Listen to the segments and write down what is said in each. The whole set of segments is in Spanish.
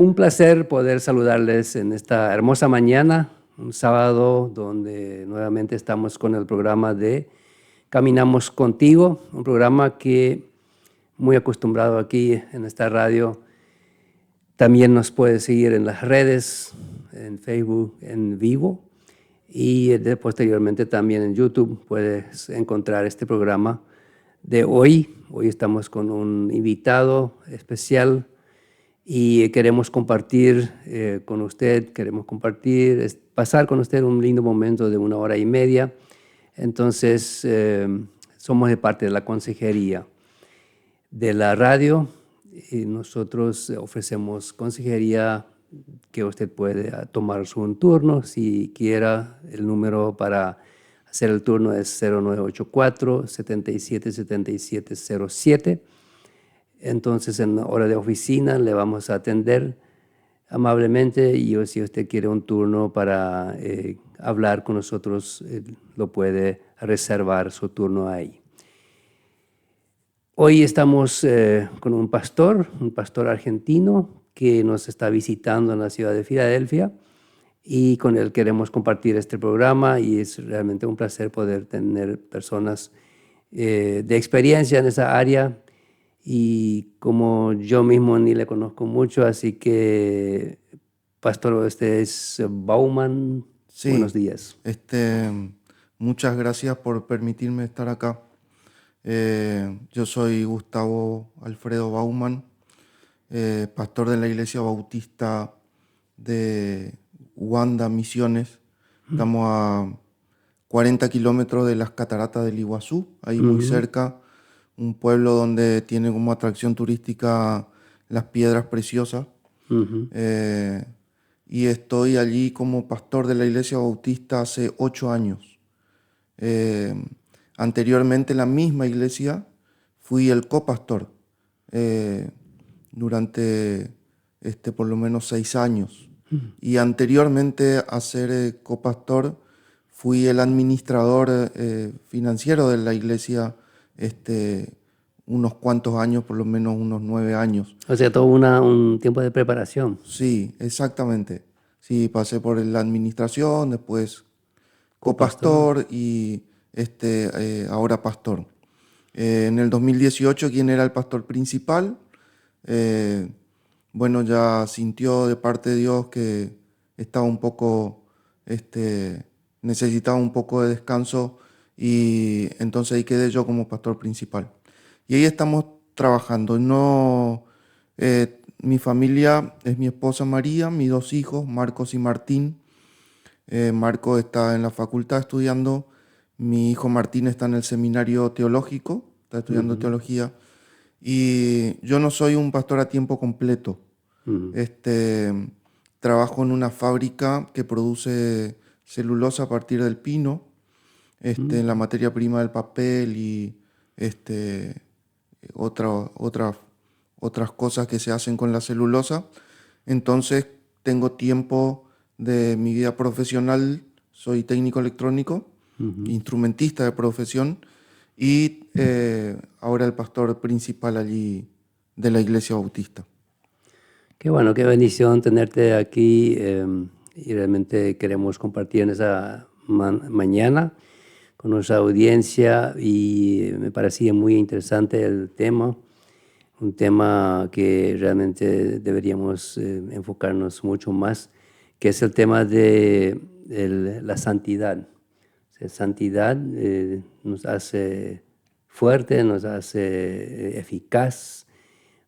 Un placer poder saludarles en esta hermosa mañana, un sábado donde nuevamente estamos con el programa de Caminamos Contigo, un programa que muy acostumbrado aquí en esta radio. También nos puede seguir en las redes, en Facebook en vivo y posteriormente también en YouTube puedes encontrar este programa de hoy. Hoy estamos con un invitado especial y queremos compartir con usted, pasar con usted un lindo momento de 1 hora y media. Entonces, somos de parte de la consejería de la radio y nosotros ofrecemos consejería que usted puede tomar su turno. Si quiera, el número para hacer el turno es 0984-777707. Entonces, en hora de oficina le vamos a atender amablemente y si usted quiere un turno para hablar con nosotros, lo puede reservar su turno ahí. Hoy estamos con un pastor argentino que nos está visitando en la ciudad de Filadelfia y con él queremos compartir este programa y es realmente un placer poder tener personas de experiencia en esa área. Y como yo mismo ni le conozco mucho, así que, pastor, este es Bauman. Buenos Sí, días. muchas gracias por permitirme estar acá. Yo soy Gustavo Alfredo Bauman, pastor de la Iglesia Bautista de Uanda, Misiones. Estamos a 40 kilómetros de las cataratas del Iguazú, ahí muy cerca, un pueblo donde tiene como atracción turística las piedras preciosas. Eh, y estoy allí como pastor de la Iglesia Bautista hace 8 años. Eh, Anteriormente en la misma iglesia fui el copastor eh, durante por lo menos 6 años. Y anteriormente a ser copastor fui el administrador financiero de la iglesia unos cuantos años, por lo menos unos 9 años. O sea, todo un tiempo de preparación. Sí, exactamente. Sí, pasé por la administración, después Copastor. copastor y ahora pastor. En el 2018, quien era el pastor principal, eh, bueno, ya sintió de parte de Dios que estaba un poco, necesitaba un poco de descanso y entonces ahí quedé yo como pastor principal. Y ahí estamos trabajando. No, mi familia es mi esposa María, mis 2 hijos, Marcos y Martín. Marco está en la facultad estudiando, mi hijo Martín está en el seminario teológico, está estudiando teología, y yo no soy un pastor a tiempo completo. Este, Trabajo en una fábrica que produce celulosa a partir del pino, en la materia prima del papel y otras cosas que se hacen con la celulosa. Entonces tengo tiempo de mi vida profesional, soy técnico electrónico, instrumentista de profesión y ahora el pastor principal allí de la Iglesia Bautista. Qué bueno, qué bendición tenerte aquí y realmente queremos compartir en esa mañana con nuestra audiencia y me parecía muy interesante el tema, un tema que realmente deberíamos enfocarnos mucho más, que es el tema de la santidad. O sea, santidad nos hace fuerte, nos hace eficaz.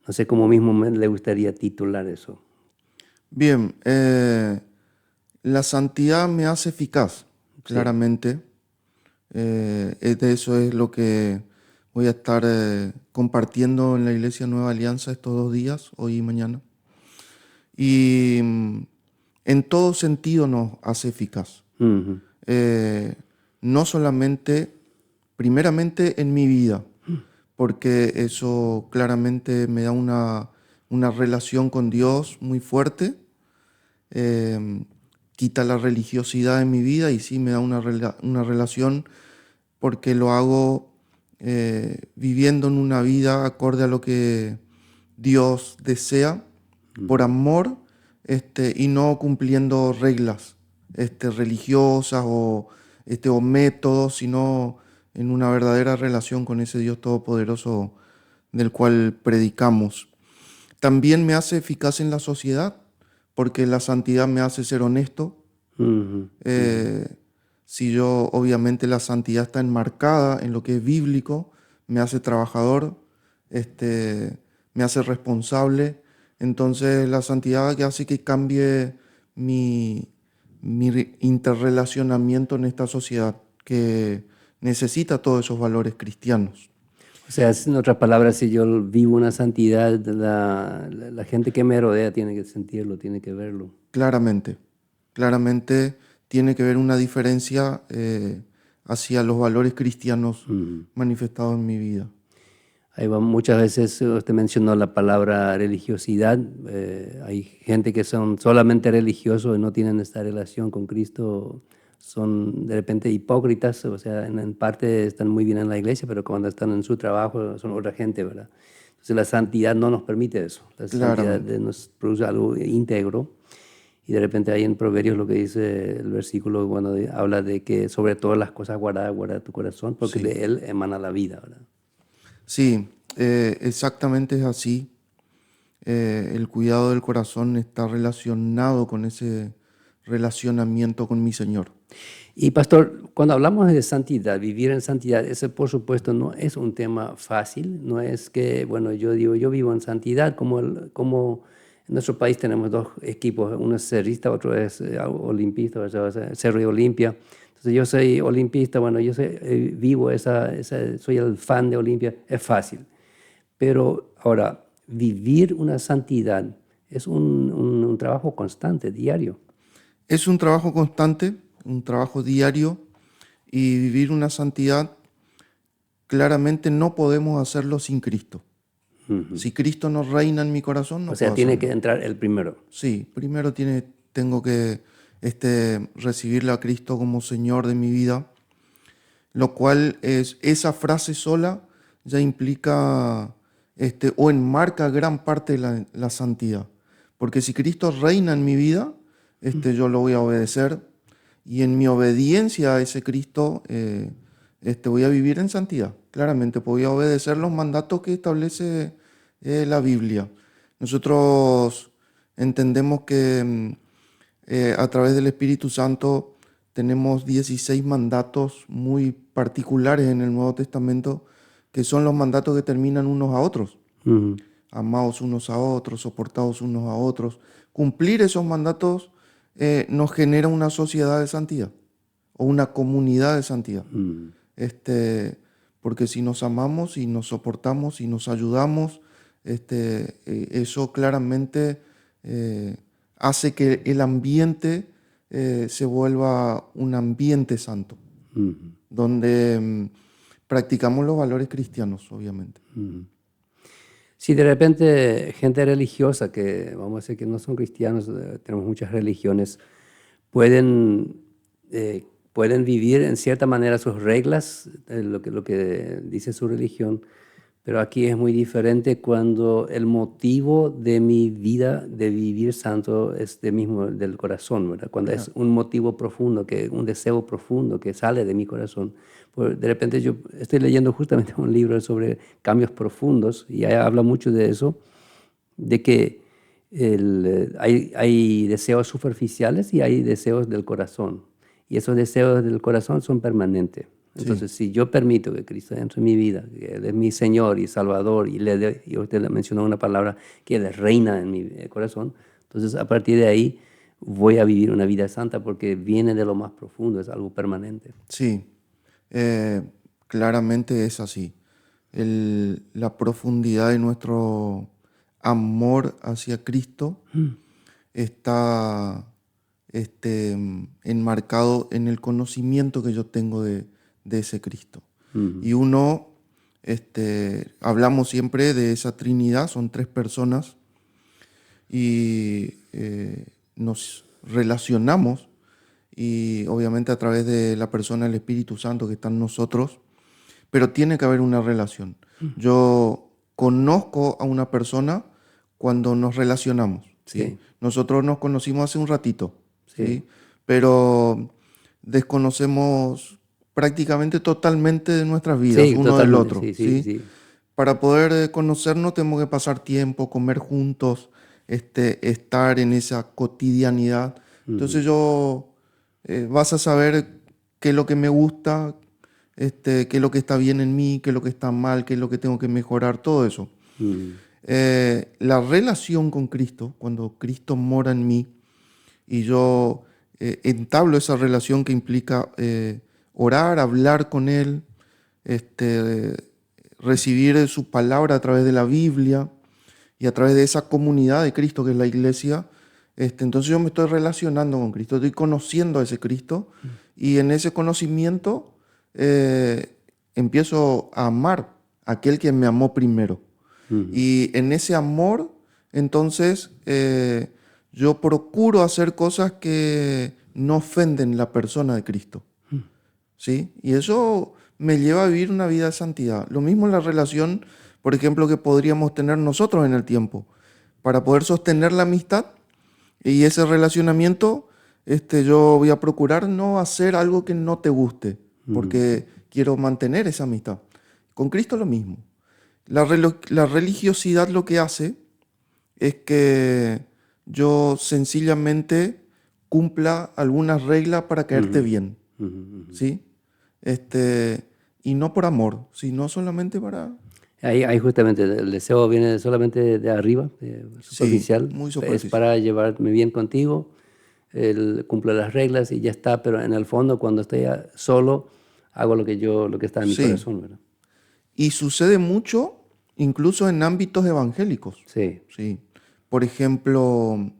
No sé cómo mismo le gustaría titular eso. Bien, la santidad me hace eficaz, Sí. claramente. De eso es lo que voy a estar compartiendo en la Iglesia Nueva Alianza estos 2 días, hoy y mañana. Y en todo sentido nos hace eficaz. Ujú. Eh, no solamente, primeramente en mi vida, porque eso claramente me da una relación con Dios muy fuerte, eh, quita la religiosidad en mi vida y sí me da una relación porque lo hago viviendo en una vida acorde a lo que Dios desea por amor, y no cumpliendo reglas religiosas o métodos, sino en una verdadera relación con ese Dios todopoderoso del cual predicamos. También me hace eficaz en la sociedad, porque la santidad me hace ser honesto. Si yo, obviamente, la santidad está enmarcada en lo que es bíblico, me hace trabajador, me hace responsable. Entonces, la santidad que hace que cambie mi interrelacionamiento en esta sociedad que necesita todos esos valores cristianos. O sea, en otras palabras, si yo vivo una santidad, la gente que me rodea tiene que sentirlo, tiene que verlo. Claramente tiene que ver una diferencia hacia los valores cristianos manifestados en mi vida. Ahí va, muchas veces usted mencionó la palabra religiosidad. Hay gente que son solamente religiosos y no tienen esta relación con Cristo. Son de repente hipócritas, o sea, en parte están muy bien en la iglesia, pero cuando están en su trabajo son otra gente, ¿verdad? Entonces la santidad no nos permite eso. La santidad nos produce algo íntegro. Y de repente ahí en Proverbios lo que dice el versículo, bueno, habla de que sobre todas las cosas guarda tu corazón, porque Sí. de él emana la vida, ¿verdad? Sí, exactamente es así. El cuidado del corazón está relacionado con ese relacionamiento con mi Señor. Y pastor, cuando hablamos de santidad, vivir en santidad, ese por supuesto no es un tema fácil, no es que, bueno, yo digo, yo vivo en santidad, como en nuestro país tenemos dos equipos, uno es cerrista, otro es olimpista, o sea, Cerro y Olimpia. Entonces yo soy olimpista, bueno, yo vivo soy el fan de Olimpia, es fácil. Pero ahora, vivir una santidad es un trabajo constante, diario. Es un trabajo constante, un trabajo diario, y vivir una santidad, claramente no podemos hacerlo sin Cristo. Si Cristo no reina en mi corazón, no O sea, puedo tiene hacerlo. que entrar el primero. Sí, primero tengo que recibirle a Cristo como Señor de mi vida, lo cual esa frase sola ya implica o enmarca gran parte de la santidad. Porque si Cristo reina en mi vida, yo lo voy a obedecer, y en mi obediencia a ese Cristo voy a vivir en santidad. Claramente voy a obedecer los mandatos que establece la Biblia. Nosotros entendemos que a través del Espíritu Santo tenemos 16 mandatos muy particulares en el Nuevo Testamento, que son los mandatos que terminan unos a otros. Amados unos a otros, soportados unos a otros. Cumplir esos mandatos nos genera una sociedad de santidad o una comunidad de santidad. Porque si nos amamos y nos soportamos y nos ayudamos, eso claramente hace que el ambiente se vuelva un ambiente santo, donde practicamos los valores cristianos, obviamente. Si de repente gente religiosa, que vamos a decir que no son cristianos, tenemos muchas religiones, pueden vivir en cierta manera sus reglas, lo que dice su religión, pero aquí es muy diferente cuando el motivo de mi vida de vivir santo es del corazón, ¿verdad? Cuando es un motivo profundo, un deseo profundo que sale de mi corazón. Pues de repente yo estoy leyendo justamente un libro sobre cambios profundos y habla mucho de eso, de que hay deseos superficiales y hay deseos del corazón. Y esos deseos del corazón son permanentes. Entonces, si yo permito que Cristo entre en mi vida, que Él es mi Señor y Salvador, y usted le mencionó una palabra, que Él es reina en mi corazón, entonces a partir de ahí voy a vivir una vida santa porque viene de lo más profundo, es algo permanente. Sí, claramente es así. La profundidad de nuestro amor hacia Cristo está enmarcado en el conocimiento que yo tengo de ese Cristo. Y hablamos siempre de esa Trinidad, son 3 personas, y nos relacionamos, y obviamente a través de la persona del Espíritu Santo que está en nosotros, pero tiene que haber una relación. Yo conozco a una persona cuando nos relacionamos. ¿sí? Sí. Nosotros nos conocimos hace un ratito, Sí. ¿sí? Pero desconocemos prácticamente totalmente de nuestras vidas, Sí, uno del totalmente, otro, sí, sí, ¿sí? sí. Para poder conocernos tenemos que pasar tiempo, comer juntos, estar en esa cotidianidad. Ujú, Entonces vas a saber qué es lo que me gusta, qué es lo que está bien en mí, qué es lo que está mal, qué es lo que tengo que mejorar, todo eso. ujú, La relación con Cristo, cuando Cristo mora en mí y yo entablo esa relación que implica orar, hablar con Él, este, recibir su palabra a través de la Biblia y a través de esa comunidad de Cristo que es la iglesia, entonces yo me estoy relacionando con Cristo, estoy conociendo a ese Cristo y en ese conocimiento empiezo a amar a aquel que me amó primero. ujú, Y en ese amor, entonces, yo procuro hacer cosas que no ofenden la persona de Cristo, ¿sí? Y eso me lleva a vivir una vida de santidad. Lo mismo en la relación, por ejemplo, que podríamos tener nosotros en el tiempo. Para poder sostener la amistad y ese relacionamiento, yo voy a procurar no hacer algo que no te guste, ujú. porque quiero mantener esa amistad. Con Cristo lo mismo. La religiosidad lo que hace es que yo sencillamente cumpla algunas reglas para caerte Ujú, bien, ujú, ujú. ¿sí? Y no por amor, sino solamente para, Ahí justamente el deseo viene solamente de arriba, sí, superficial, muy es superficial. para llevarme bien contigo, cumplo las reglas y ya está, pero en el fondo cuando estoy solo hago lo que está en mi Sí, corazón, ¿verdad? y sucede mucho incluso en ámbitos evangélicos, Sí. ¿sí? Por ejemplo,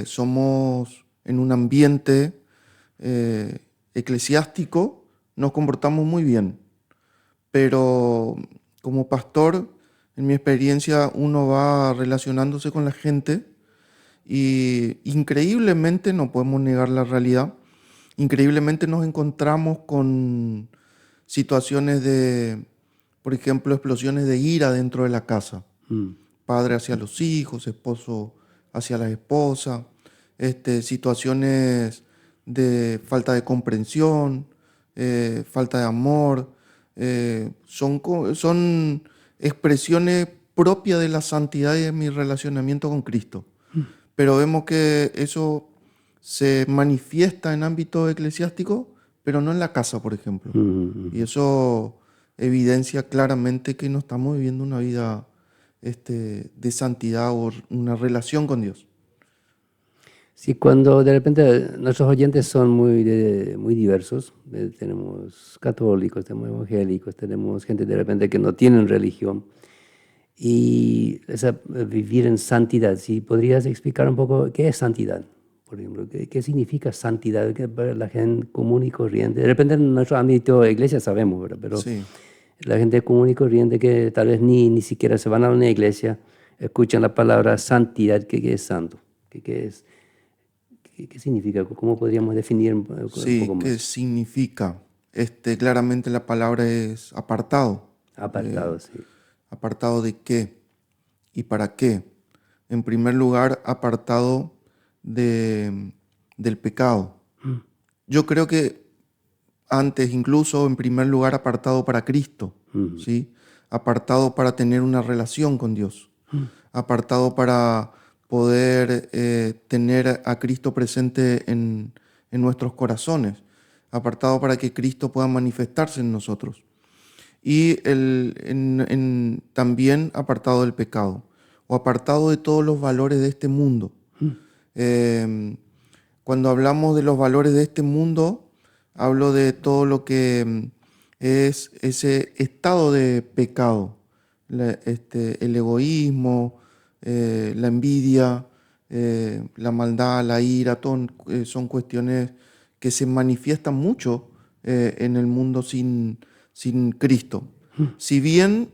somos en un ambiente eh, eclesiástico, nos comportamos muy bien, pero como pastor, en mi experiencia, uno va relacionándose con la gente y increíblemente, no podemos negar la realidad, increíblemente nos encontramos con situaciones de, por ejemplo, explosiones de ira dentro de la casa. Mm, Padre hacia los hijos, esposo hacia la esposa, situaciones de falta de comprensión, falta de amor, son expresiones propias de la santidad y de mi relacionamiento con Cristo. Pero vemos que eso se manifiesta en ámbito eclesiástico, pero no en la casa, por ejemplo. Y ujú. eso evidencia claramente que no estamos viviendo una vida de santidad o una relación con Dios. Sí, cuando de repente nuestros oyentes son muy diversos, tenemos católicos, tenemos evangélicos, tenemos gente de repente que no tienen religión y vivir en santidad. ¿Sí? ¿Podrías explicar un poco qué es santidad? Por ejemplo, ¿qué significa santidad que para la gente común y corriente? De repente en nuestro ámbito de iglesia sabemos, ¿verdad? Pero Sí, la gente común y corriente que tal vez ni siquiera se van a una iglesia, escuchan la palabra santidad, ¿qué es santo? ¿Qué es? ¿Qué significa? ¿Cómo podríamos definir un poco sí, ¿qué más? significa? Claramente la palabra es apartado. Eh, Apartado, sí. ¿Apartado de qué y para qué? En primer lugar, apartado de, del pecado. Yo creo que antes, incluso en primer lugar, apartado para Cristo, Ujú, ¿sí? Apartado para tener una relación con Dios, apartado para poder tener a Cristo presente en nuestros corazones, apartado para que Cristo pueda manifestarse en nosotros. Y también apartado del pecado, o apartado de todos los valores de este mundo. Eh, Cuando hablamos de los valores de este mundo, hablo de todo lo que es ese estado de pecado, el egoísmo, la envidia, la maldad, la ira, son cuestiones que se manifiestan mucho en el mundo sin Cristo. Si bien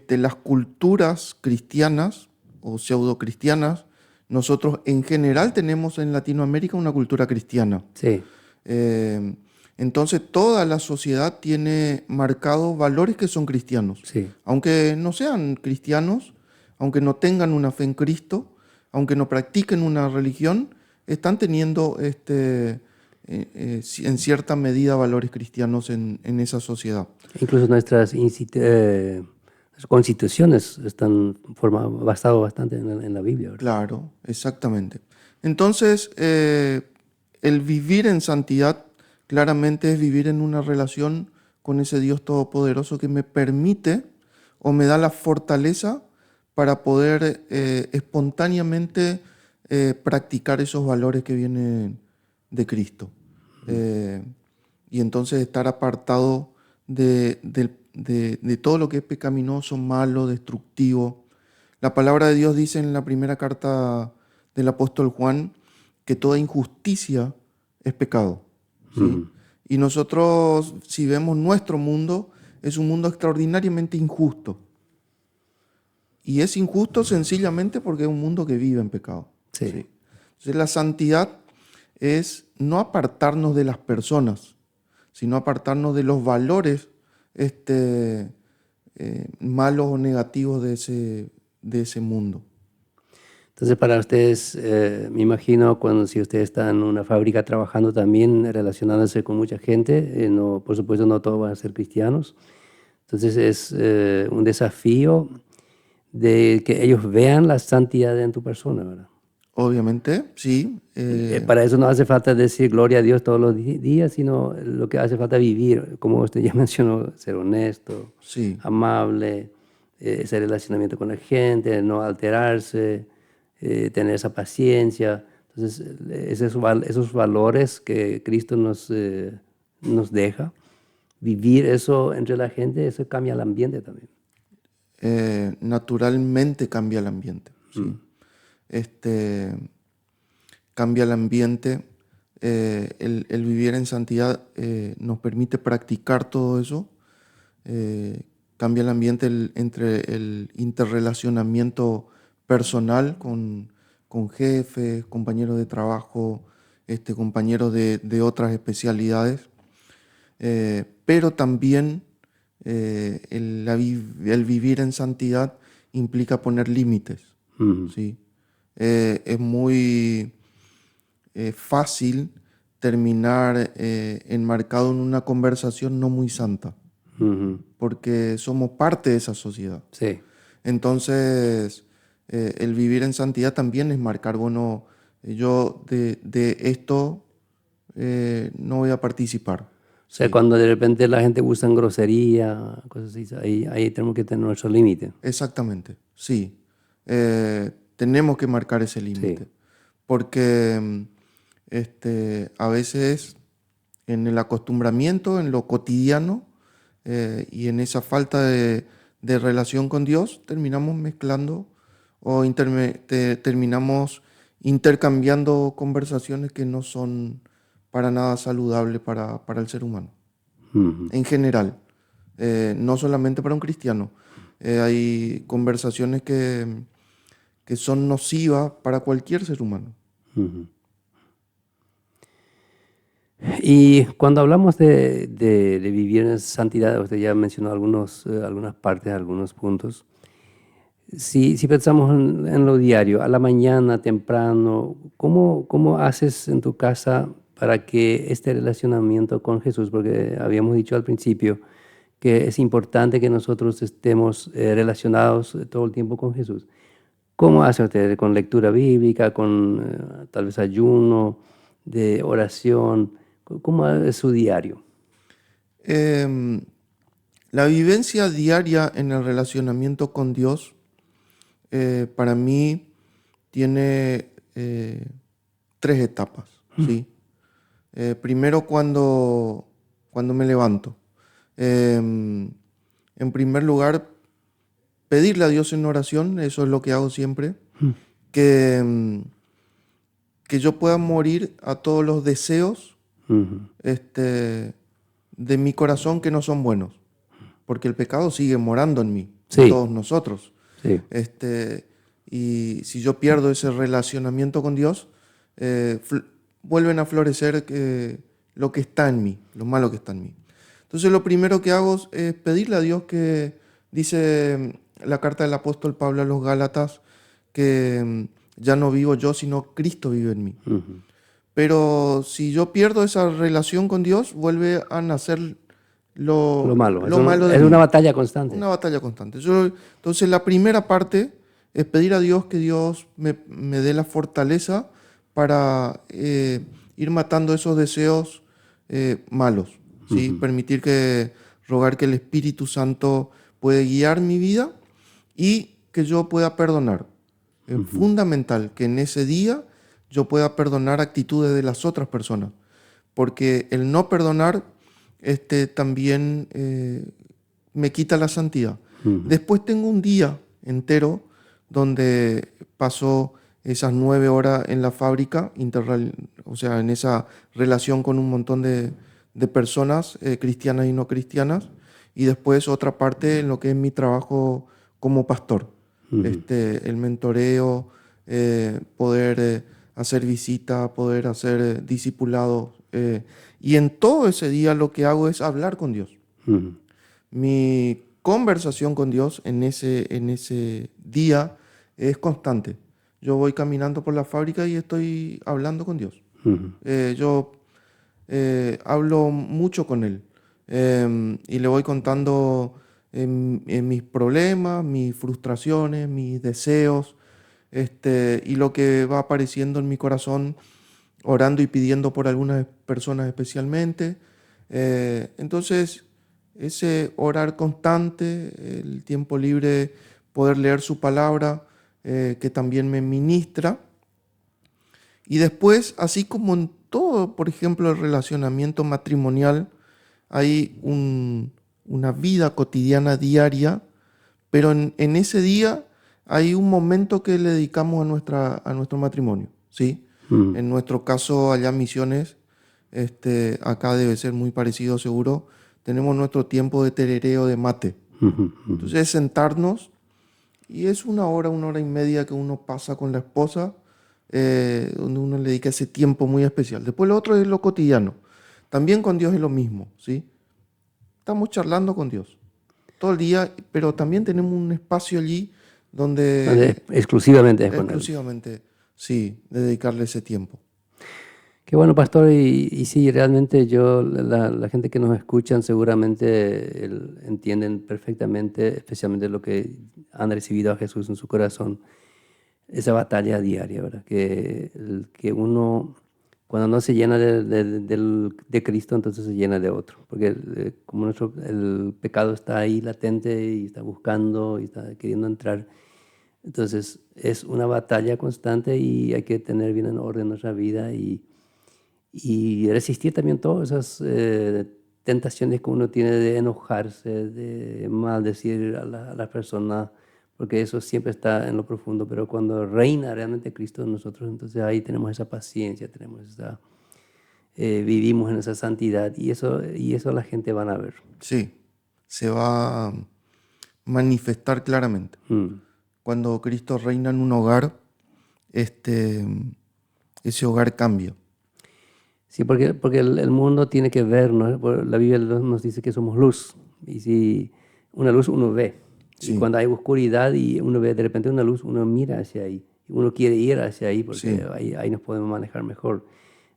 las culturas cristianas o pseudocristianas, nosotros en general tenemos en Latinoamérica una cultura cristiana. sí, Eh, entonces toda la sociedad tiene marcados valores que son cristianos. sí. Aunque no sean cristianos, aunque no tengan una fe en Cristo, aunque no practiquen una religión, están teniendo en cierta medida valores cristianos en esa sociedad. Incluso nuestras constituciones están basadas bastante en la Biblia, ¿verdad? Claro, exactamente. Entonces, el vivir en santidad claramente es vivir en una relación con ese Dios todopoderoso que me permite o me da la fortaleza para poder espontáneamente practicar esos valores que vienen de Cristo. Y entonces estar apartado de todo lo que es pecaminoso, malo, destructivo. La palabra de Dios dice en la primera carta del apóstol Juan que toda injusticia es pecado, ¿sí? Y nosotros, si vemos nuestro mundo, es un mundo extraordinariamente injusto. Y es injusto sencillamente porque es un mundo que vive en pecado. Sí. ¿Sí? Entonces la santidad es no apartarnos de las personas, sino apartarnos de los valores malos o negativos de ese mundo. Entonces, para ustedes, me imagino, si ustedes están en una fábrica trabajando también, relacionándose con mucha gente, no, por supuesto no todos van a ser cristianos. Entonces, es un desafío de que ellos vean la santidad en tu persona, ¿verdad? Obviamente, sí. Para eso no hace falta decir gloria a Dios todos los días, sino lo que hace falta vivir, como usted ya mencionó, ser honesto, Sí. amable, ese relacionamiento con la gente, no alterarse, tener esa paciencia. Entonces, esos valores que Cristo nos deja, vivir eso entre la gente, eso cambia el ambiente también. Naturalmente cambia el ambiente. ¿Sí? Cambia el ambiente. El vivir en santidad nos permite practicar todo eso. Cambia el ambiente entre el interrelacionamiento personal con jefes, compañeros de trabajo, compañeros de otras especialidades. Pero también el vivir en santidad implica poner límites. ¿Sí? Es muy fácil terminar enmarcado en una conversación no muy santa, porque somos parte de esa sociedad. Sí. Entonces, el vivir en santidad también es marcar, bueno, yo de esto no voy a participar. O sea, Sí. cuando de repente la gente usa grosería, cosas así, ahí tenemos que tener nuestro límite. Exactamente, sí. Tenemos que marcar ese límite. Sí. Porque a veces en el acostumbramiento, en lo cotidiano y en esa falta de relación con Dios, terminamos mezclando o terminamos intercambiando conversaciones que no son para nada saludables para el ser humano. En general, no solamente para un cristiano. Hay conversaciones que son nocivas para cualquier ser humano. Y cuando hablamos de vivir en santidad, usted ya mencionó algunas partes, algunos puntos. Si pensamos en lo diario, a la mañana, temprano, ¿cómo haces en tu casa para que este relacionamiento con Jesús, porque habíamos dicho al principio que es importante que nosotros estemos relacionados todo el tiempo con Jesús? ¿Cómo hace usted con lectura bíblica, con tal vez ayuno, de oración? ¿Cómo es su diario? La vivencia diaria en el relacionamiento con Dios, para mí, tiene 3 etapas. ¿Sí? Primero, cuando me levanto. En primer lugar, pedirle a Dios en oración, eso es lo que hago siempre, que yo pueda morir a todos los deseos de mi corazón que no son buenos, porque el pecado sigue morando en mí, en Sí. todos nosotros. Sí. Y si yo pierdo ese relacionamiento con Dios, vuelven a florecer lo que está en mí, lo malo que está en mí. Entonces lo primero que hago es pedirle a Dios, que dice la carta del apóstol Pablo a los Gálatas, que ya no vivo yo, sino Cristo vive en mí. Ujú. Pero si yo pierdo esa relación con Dios, vuelve a nacer Lo malo. lo malo de Es una mí. batalla constante. Una batalla constante. Entonces, la primera parte es pedir a Dios que Dios me dé la fortaleza para ir matando esos deseos malos, ¿sí? Rogar que el Espíritu Santo pueda guiar mi vida y que yo pueda perdonar. Es fundamental que en ese día yo pueda perdonar actitudes de las otras personas, porque el no perdonar también me quita la santidad. Después tengo un día entero donde paso esas 9 horas en la fábrica, o sea, en esa relación con un montón de personas cristianas y no cristianas, y después otra parte en lo que es mi trabajo como pastor. El mentoreo, poder hacer visitas, poder hacer discipulados. Y en todo ese día lo que hago es hablar con Dios. Ujú. Mi conversación con Dios en ese día es constante. Yo voy caminando por la fábrica y estoy hablando con Dios. Ujú. Yo hablo mucho con Él y le voy contando en mis problemas, mis frustraciones, mis deseos y lo que va apareciendo en mi corazón, orando y pidiendo por algunas personas especialmente. Entonces, ese orar constante, el tiempo libre, poder leer su palabra, que también me ministra. Y después, así como en todo, por ejemplo, el relacionamiento matrimonial, hay una vida cotidiana diaria, pero en ese día hay un momento que le dedicamos a nuestro matrimonio, ¿sí? Ujú. En nuestro caso, allá en Misiones, acá debe ser muy parecido seguro, tenemos nuestro tiempo de terereo de mate. Ujú. Ujú. Entonces, sentarnos y es 1 hora y media que uno pasa con la esposa, donde uno le dedica ese tiempo muy especial. Después lo otro es lo cotidiano. También con Dios es lo mismo, ¿sí? Estamos charlando con Dios todo el día, pero también tenemos un espacio allí donde Exclusivamente es con Él. exclusivamente, sí, dedicarle ese tiempo. Qué bueno, pastor. Y sí, realmente la gente que nos escuchan seguramente entienden perfectamente, especialmente lo que han recibido a Jesús en su corazón, esa batalla diaria, ¿verdad? Que uno, cuando no se llena de Cristo, entonces se llena de otro. Porque como el pecado está ahí latente y está buscando y está queriendo entrar, entonces es una batalla constante y hay que tener bien en orden nuestra vida y resistir también todas esas tentaciones que uno tiene de enojarse, de maldecir a la persona, porque eso siempre está en lo profundo, pero cuando reina realmente Cristo en nosotros, entonces ahí tenemos esa paciencia, vivimos en esa santidad y eso la gente van a ver. Sí, se va a manifestar claramente. Mm. Cuando Cristo reina en un hogar, este, ese hogar cambia. Sí, porque el mundo tiene que ver, ¿no? La Biblia nos dice que somos luz. Y si una luz uno ve. Y Sí, cuando hay oscuridad y uno ve de repente una luz, uno mira hacia ahí. Y uno quiere ir hacia ahí porque sí, ahí nos podemos manejar mejor.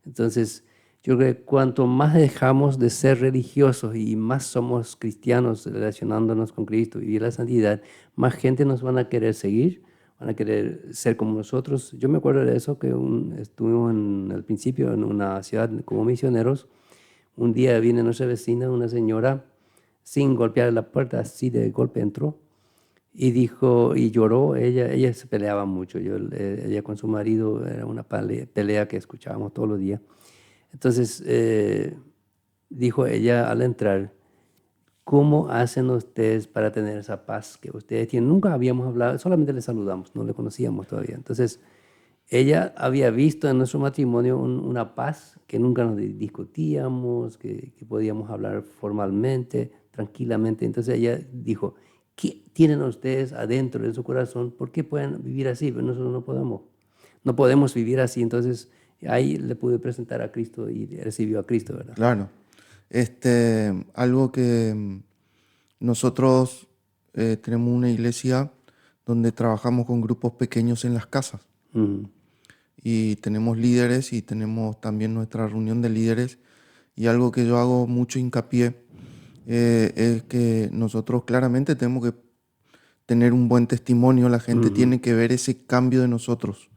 Entonces, yo creo que cuanto más dejamos de ser religiosos y más somos cristianos relacionándonos con Cristo y vivir la santidad, más gente nos van a querer seguir, van a querer ser como nosotros. Yo me acuerdo de eso, que estuvimos al principio en una ciudad como misioneros. Un día viene nuestra vecina, una señora, sin golpear la puerta, así de golpe entró y dijo, y lloró. Ella se peleaba mucho. Ella con su marido era una pelea que escuchábamos todos los días. Entonces, dijo ella al entrar, ¿cómo hacen ustedes para tener esa paz que ustedes tienen? Nunca habíamos hablado, solamente le saludamos, no le conocíamos todavía. Entonces, ella había visto en nuestro matrimonio una paz que nunca nos discutíamos, que podíamos hablar formalmente, tranquilamente. Entonces ella dijo, ¿qué tienen ustedes adentro de su corazón? ¿Por qué pueden vivir así? Pero nosotros no podemos. No podemos vivir así. Entonces ahí le pude presentar a Cristo y recibió a Cristo, ¿verdad? claro. Algo que nosotros tenemos una iglesia donde trabajamos con grupos pequeños en las casas. Mm, Y tenemos líderes y tenemos también nuestra reunión de líderes. Y algo que yo hago mucho hincapié es que nosotros claramente tenemos que tener un buen testimonio. La gente ujú, tiene que ver ese cambio de nosotros,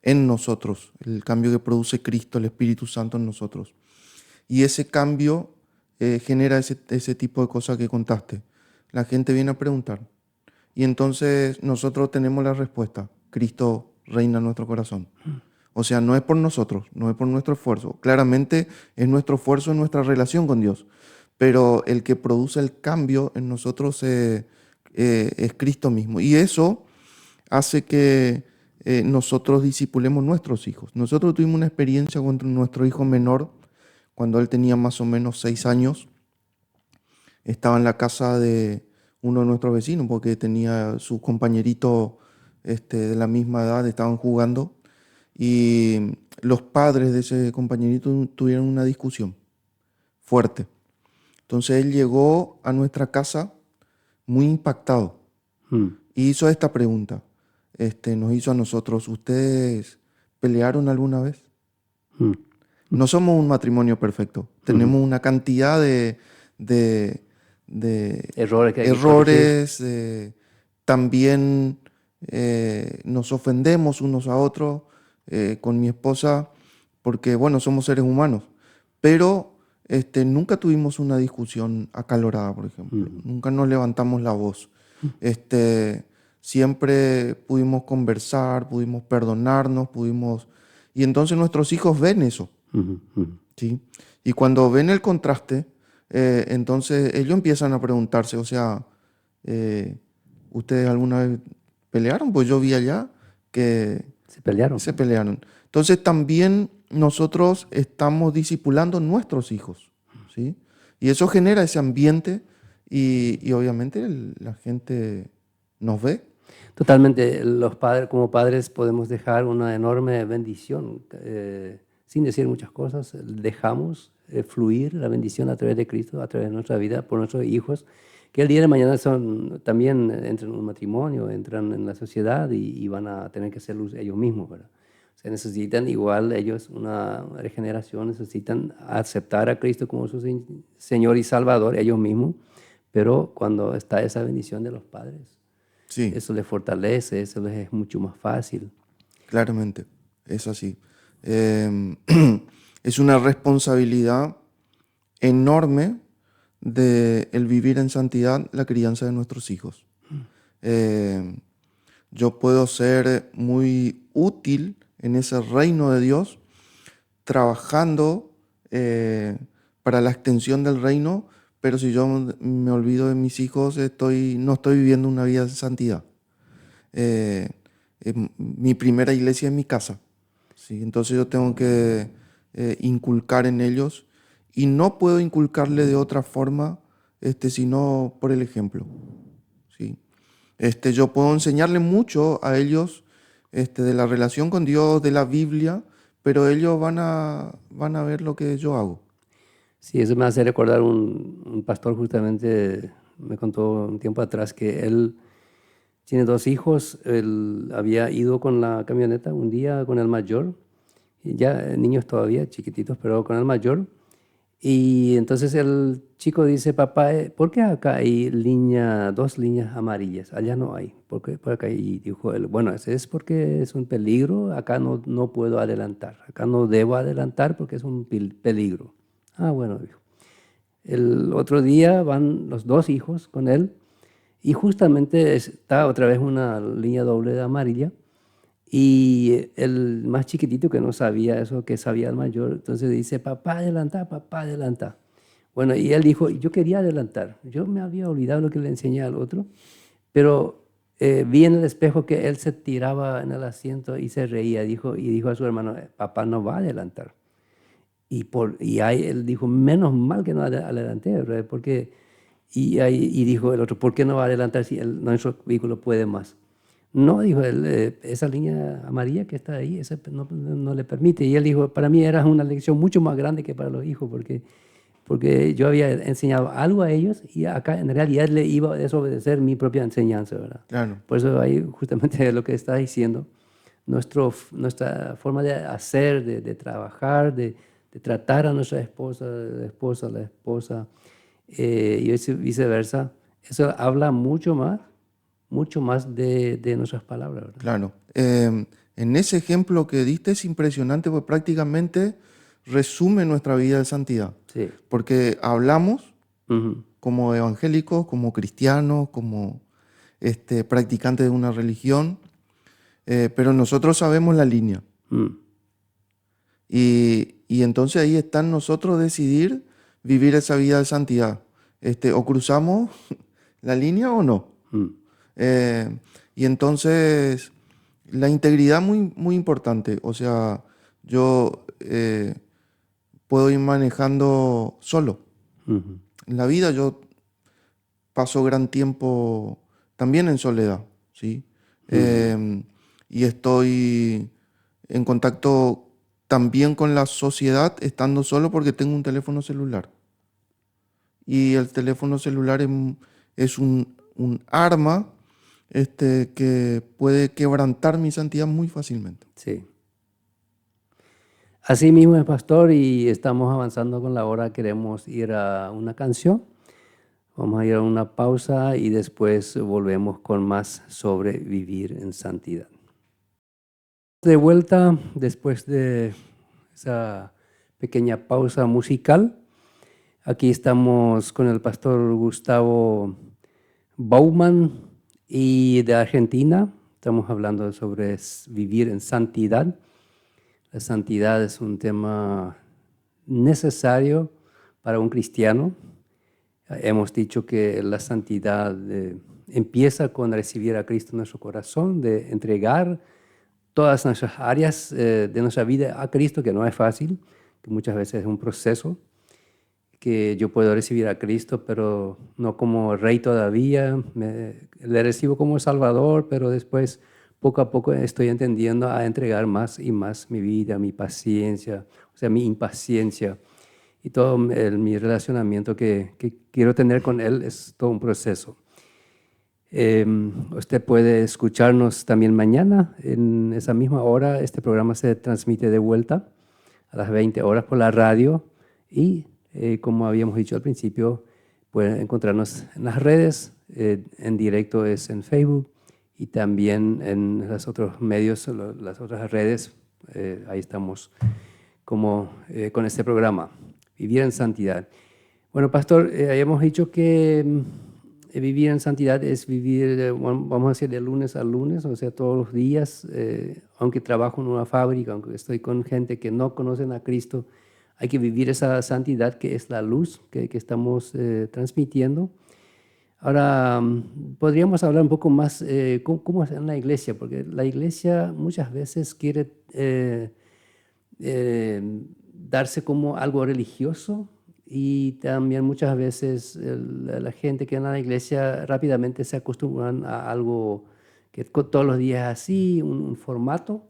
en nosotros, el cambio que produce Cristo, el Espíritu Santo en nosotros. Y ese cambio genera ese tipo de cosas que contaste. La gente viene a preguntar. Y entonces nosotros tenemos la respuesta. Cristo reina en nuestro corazón. O sea, no es por nosotros, no es por nuestro esfuerzo. Claramente es nuestro esfuerzo en nuestra relación con Dios. Pero el que produce el cambio en nosotros es Cristo mismo. Y eso hace que nosotros discipulemos nuestros hijos. Nosotros tuvimos una experiencia con nuestro hijo menor cuando él tenía más o menos 6 años. Estaba en la casa de uno de nuestros vecinos porque tenía sus compañeritos de la misma edad, estaban jugando y los padres de ese compañerito tuvieron una discusión fuerte. Entonces él llegó a nuestra casa muy impactado mm, y hizo esta pregunta. Nos hizo a nosotros, ¿ustedes pelearon alguna vez? mm, No somos un matrimonio perfecto. ujú. Tenemos una cantidad de, de Errores que hay que corregir. errores. También nos ofendemos unos a otros con mi esposa porque, bueno, somos seres humanos. Pero nunca tuvimos una discusión acalorada, por ejemplo. Ujú, Nunca nos levantamos la voz. Este, siempre pudimos conversar, pudimos perdonarnos, pudimos... Y entonces nuestros hijos ven eso. ujú, ujú. ¿Sí? Y cuando ven el contraste, entonces ellos empiezan a preguntarse, o sea, eh, ¿ustedes alguna vez pelearon? Pues yo vi allá que Se pelearon. se pelearon. Entonces también nosotros estamos discipulando nuestros hijos, ¿sí? Y eso genera ese ambiente y obviamente la gente nos ve. Totalmente, los padres, como padres podemos dejar una enorme bendición, sin decir muchas cosas, dejamos fluir la bendición a través de Cristo, a través de nuestra vida, por nuestros hijos, que el día de mañana son, también entran en un matrimonio, entran en la sociedad y van a tener que ser luz ellos mismos, ¿verdad? O sea, necesitan igual ellos una regeneración, necesitan aceptar a Cristo como su Señor y Salvador ellos mismos, pero cuando está esa bendición de los padres. Sí, Eso les fortalece, eso les es mucho más fácil. claramente, es así. Em, es una responsabilidad enorme de el vivir en santidad la crianza de nuestros hijos. Eh, yo puedo ser muy útil en ese reino de Dios trabajando para la extensión del reino, pero si yo me olvido de mis hijos, no estoy viviendo una vida de santidad. Eh, Mi primera iglesia es mi casa, ¿sí? Entonces yo tengo que inculcar en ellos y no puedo inculcarle de otra forma sino por el ejemplo, ¿sí? Yo puedo enseñarle mucho a ellos de la relación con Dios, de la Biblia, pero ellos van a ver lo que yo hago. Sí, eso me hace recordar un pastor justamente, me contó un tiempo atrás que él tiene dos hijos, él había ido con la camioneta un día con el mayor, y ya niños todavía, chiquititos, pero con el mayor. Y entonces el chico dice, papá, ¿por qué acá hay dos líneas amarillas? Allá no hay. ¿Por qué por acá? Y dijo él, bueno, ese es porque es un peligro, acá no puedo adelantar, acá no debo adelantar porque es un peligro. Ah, bueno, dijo. El otro día van los dos hijos con él y justamente está otra vez una línea doble de amarilla y el más chiquitito que no sabía eso, que sabía el mayor, entonces dice, papá, adelanta, papá, adelanta. Bueno, y él dijo, yo quería adelantar. Yo me había olvidado lo que le enseñé al otro, pero vi en el espejo que él se tiraba en el asiento y se reía, y dijo a su hermano, papá no va a adelantar. Y ahí él dijo, menos mal que no adelanté, ¿verdad? Porque, y dijo el otro, ¿por qué no va a adelantar si nuestro vehículo puede más? No, dijo él, esa línea amarilla que está ahí, esa no le permite. Y él dijo, para mí era una lección mucho más grande que para los hijos, porque yo había enseñado algo a ellos y acá en realidad le iba a desobedecer mi propia enseñanza, ¿verdad? Claro, Por eso ahí justamente lo que está diciendo, nuestra forma de hacer, de trabajar, de tratar a nuestra esposa, a la esposa, y viceversa. Eso habla mucho más de nuestras palabras, ¿verdad? Claro. En ese ejemplo que diste es impresionante porque prácticamente resume nuestra vida de santidad. Sí. Porque hablamos Ujú. como evangélicos, como cristianos, como practicantes de una religión, pero nosotros sabemos la línea. Mm. Y entonces ahí está en nosotros decidir vivir esa vida de santidad. O cruzamos la línea o no. Mm. Y entonces la integridad muy, muy importante. O sea, yo puedo ir manejando solo. Ujú. En la vida yo paso gran tiempo también en soledad, ¿sí? Ujú. Y estoy en contacto también con la sociedad estando solo porque tengo un teléfono celular. Y el teléfono celular es un arma que puede quebrantar mi santidad muy fácilmente. Sí. Así mismo es, pastor, y estamos avanzando con la hora. Queremos ir a una canción. Vamos a ir a una pausa y después volvemos con más sobre vivir en santidad. De vuelta después de esa pequeña pausa musical. Aquí estamos con el pastor Gustavo Bauman y de Argentina. Estamos hablando sobre vivir en santidad. La santidad es un tema necesario para un cristiano. Hemos dicho que la santidad empieza con recibir a Cristo en nuestro corazón, de entregar todas nuestras áreas de nuestra vida a Cristo, que no es fácil, que muchas veces es un proceso, que yo puedo recibir a Cristo, pero no como rey todavía, le recibo como Salvador, pero después poco a poco estoy entendiendo a entregar más y más mi vida, mi paciencia, o sea, mi impaciencia y todo mi relacionamiento que quiero tener con Él es todo un proceso. Usted puede escucharnos también mañana en esa misma hora. Este programa se transmite de vuelta a las 20 horas por la radio y como habíamos dicho al principio, pueden encontrarnos en las redes. En directo es en Facebook y también en los otros medios, las otras redes. Ahí estamos como con este programa, Vivir en Santidad. Bueno, pastor, habíamos dicho que vivir en santidad es vivir, vamos a decir, de lunes a lunes, o sea, todos los días, aunque trabajo en una fábrica, aunque estoy con gente que no conocen a Cristo, hay que vivir esa santidad que es la luz que estamos transmitiendo. Ahora, podríamos hablar un poco más cómo es en la iglesia, porque la iglesia muchas veces quiere eh, darse como algo religioso y también muchas veces la gente que anda en la iglesia rápidamente se acostumbran a algo que todos los días es así, un formato,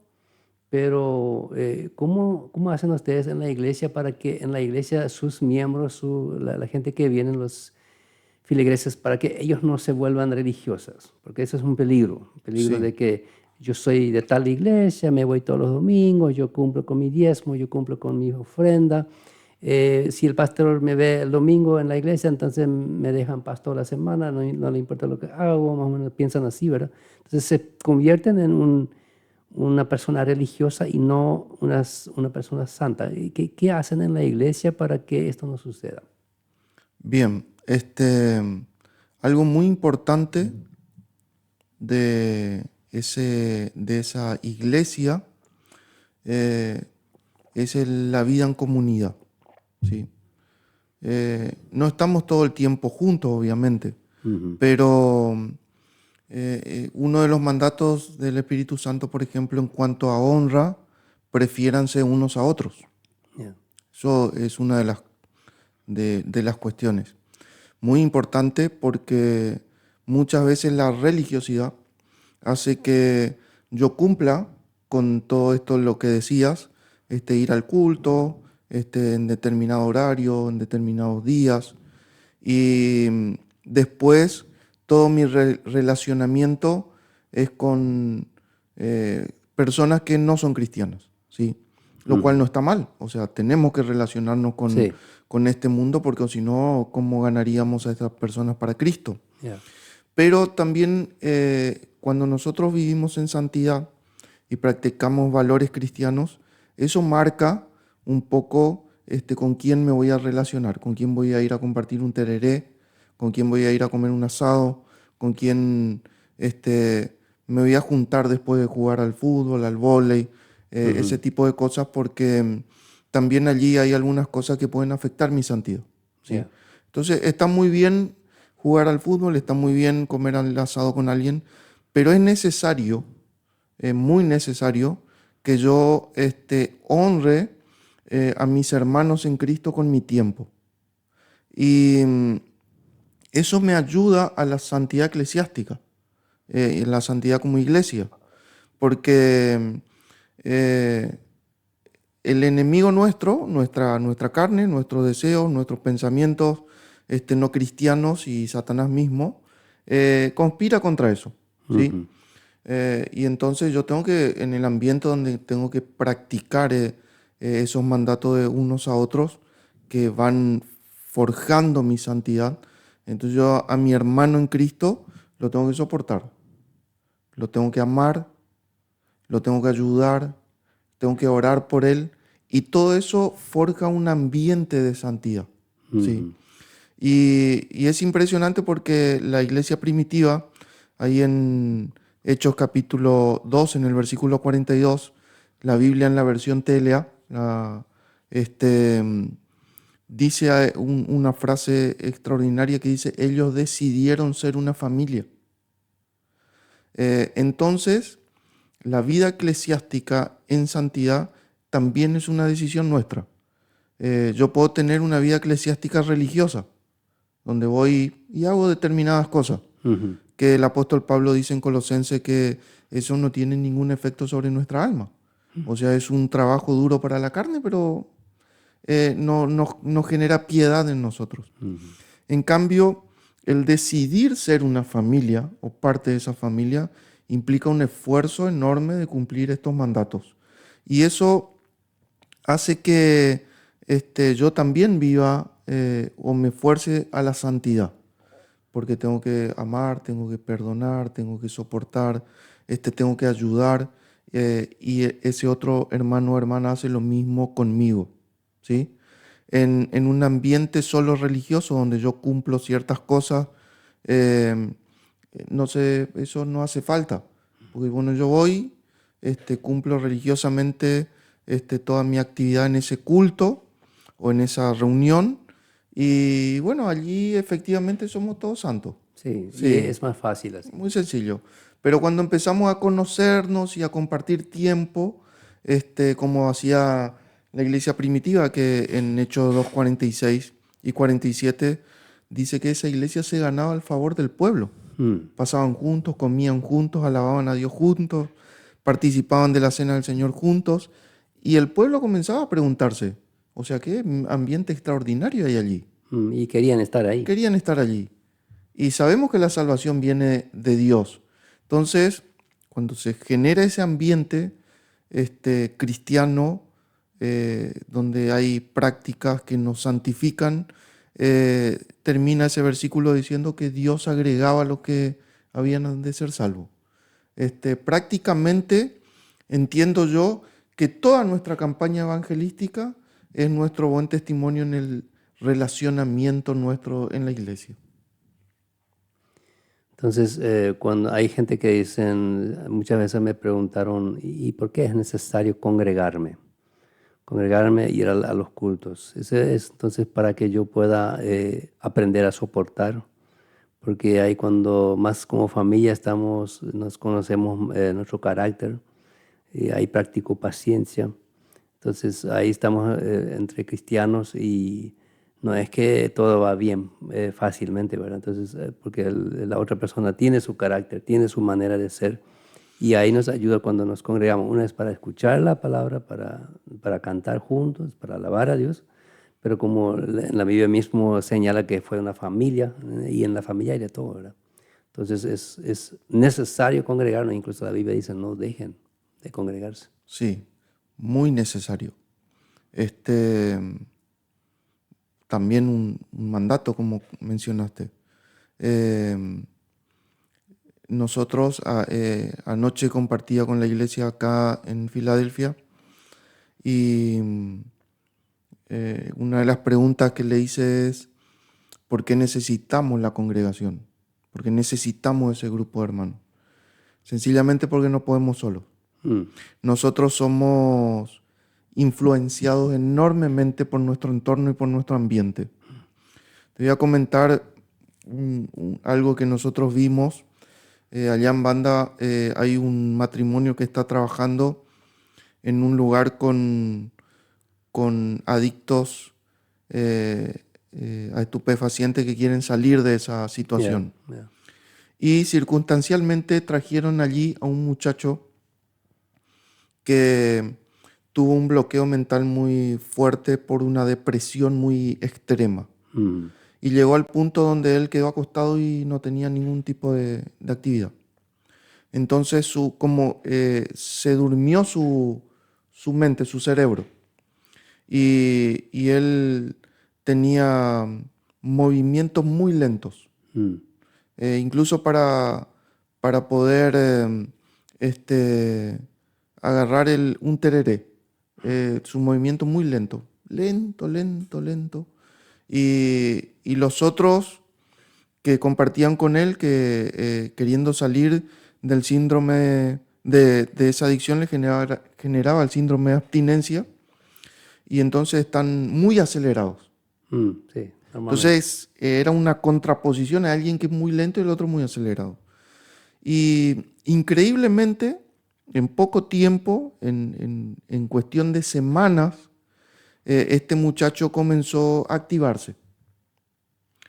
pero ¿cómo hacen ustedes en la iglesia para que en la iglesia sus miembros, la gente que viene, los filigreses, para que ellos no se vuelvan religiosas? Porque eso es un peligro Sí, de que yo soy de tal iglesia, me voy todos los domingos, yo cumplo con mi diezmo, yo cumplo con mi ofrenda. Si el pastor me ve el domingo en la iglesia, entonces me dejan pastor la semana, no le importa lo que hago, más o menos piensan así, ¿verdad? Entonces se convierten en una persona religiosa y no una persona santa. ¿Y qué hacen en la iglesia para que esto no suceda? bien. Algo muy importante de esa iglesia eh, es la vida en comunidad, ¿sí? No estamos todo el tiempo juntos, obviamente, Ujú. pero uno de los mandatos del Espíritu Santo, por ejemplo, en cuanto a honra, prefiéranse unos a otros. Yeah. Eso es una de las cuestiones. Muy importante porque muchas veces la religiosidad hace que yo cumpla con todo esto, lo que decías, ir al culto, en determinado horario, en determinados días, y después todo mi relacionamiento es con personas que no son cristianas, ¿sí? Lo cual no está mal. O sea, tenemos que relacionarnos Sí. con este mundo porque si no, ¿cómo ganaríamos a estas personas para Cristo? Yeah. Pero también cuando nosotros vivimos en santidad y practicamos valores cristianos, eso marca un poco con quién me voy a relacionar, con quién voy a ir a compartir un tereré, con quién voy a ir a comer un asado, con quién me voy a juntar después de jugar al fútbol, al vóley, ese tipo de cosas, porque también allí hay algunas cosas que pueden afectar mi santidad, ¿sí? Yeah. Entonces está muy bien jugar al fútbol, está muy bien comer al asado con alguien, pero es necesario, muy necesario, que yo honre a mis hermanos en Cristo con mi tiempo. Y eso me ayuda a la santidad eclesiástica, la santidad como iglesia, porque el enemigo nuestro, nuestra carne, nuestros deseos, nuestros pensamientos no cristianos y Satanás mismo, conspira contra eso, ¿sí? Y entonces yo tengo que, en el ambiente donde tengo que practicar esos mandatos de unos a otros que van forjando mi santidad, entonces yo a mi hermano en Cristo lo tengo que soportar, lo tengo que amar, lo tengo que ayudar, tengo que orar por él, y todo eso forja un ambiente de santidad, ¿sí? Y es impresionante porque la iglesia primitiva, ahí en Hechos capítulo 2, en el versículo 42, la Biblia en la versión TLA, dice una frase extraordinaria que dice, ellos decidieron ser una familia. Entonces, la vida eclesiástica en santidad también es una decisión nuestra. Yo puedo tener una vida eclesiástica religiosa, donde voy y hago determinadas cosas, que el apóstol Pablo dice en Colosenses que eso no tiene ningún efecto sobre nuestra alma. O sea, es un trabajo duro para la carne, pero no genera piedad en nosotros. En cambio, el decidir ser una familia o parte de esa familia implica un esfuerzo enorme de cumplir estos mandatos. Y eso hace que yo también viva o me esfuerce a la santidad, porque tengo que amar, tengo que perdonar, tengo que soportar, tengo que ayudar, y ese otro hermano o hermana hace lo mismo conmigo, ¿sí? En un ambiente solo religioso donde yo cumplo ciertas cosas, eh, no sé, eso no hace falta, porque bueno, yo voy, cumplo religiosamente toda mi actividad en ese culto o en esa reunión, y bueno, allí efectivamente somos todos santos. Sí, y Sí, es más fácil así. muy sencillo. Pero cuando empezamos a conocernos y a compartir tiempo, como hacía la iglesia primitiva, que en Hechos 2:46 y 47 dice que esa iglesia se ganaba el favor del pueblo. Pasaban juntos, comían juntos, alababan a Dios juntos, participaban de la cena del Señor juntos, y el pueblo comenzaba a preguntarse, o sea, qué ambiente extraordinario hay allí. Y querían estar ahí. Querían estar allí. Y sabemos que la salvación viene de Dios. Entonces, cuando se genera ese ambiente cristiano, donde hay prácticas que nos santifican, termina ese versículo diciendo que Dios agregaba a los que habían de ser salvos. Prácticamente entiendo yo que toda nuestra campaña evangelística es nuestro buen testimonio en el relacionamiento nuestro en la iglesia. Entonces, cuando hay gente que dicen, muchas veces me preguntaron, ¿y por qué es necesario congregarme? Congregarme, ir a los cultos. Ese es entonces para que yo pueda aprender a soportar, porque ahí cuando más como familia estamos, nos conocemos nuestro carácter, y ahí practico paciencia. Entonces ahí estamos entre cristianos y no es que todo va bien fácilmente, ¿verdad? Entonces, porque la otra persona tiene su carácter, tiene su manera de ser, y ahí nos ayuda cuando nos congregamos. Una es para escuchar la palabra, para cantar juntos, para alabar a Dios, pero como en la Biblia mismo señala que fue una familia, y en la familia hay de todo, ¿verdad? Entonces es necesario congregarnos, incluso la Biblia dice, no dejen de congregarse. Sí, muy necesario. También un mandato, como mencionaste. Eh, Nosotros anoche compartía con la iglesia acá en Filadelfia y una de las preguntas que le hice es, ¿por qué necesitamos la congregación? ¿Por qué necesitamos ese grupo de hermanos? Sencillamente porque no podemos solos. Mm, Nosotros somos influenciados enormemente por nuestro entorno y por nuestro ambiente. Te voy a comentar algo que nosotros vimos. Allá en Banda hay un matrimonio que está trabajando en un lugar con adictos a estupefacientes que quieren salir de esa yeah, situación. yeah. Y circunstancialmente trajeron allí a un muchacho que tuvo un bloqueo mental muy fuerte por una depresión muy extrema. Mm, Y llegó al punto donde él quedó acostado y no tenía ningún tipo de actividad. Entonces, como se durmió su mente, su cerebro, y él tenía movimientos muy lentos, mm, incluso para poder este, agarrar un tereré, su movimiento muy lento, lento, lento, lento. Y los otros que compartían con él, que queriendo salir del síndrome de esa adicción, le generaba el síndrome de abstinencia y entonces están muy acelerados. sí, normalmente. Entonces era una contraposición a alguien que es muy lento y el otro muy acelerado. Y increíblemente, en poco tiempo, en cuestión de semanas, este muchacho comenzó a activarse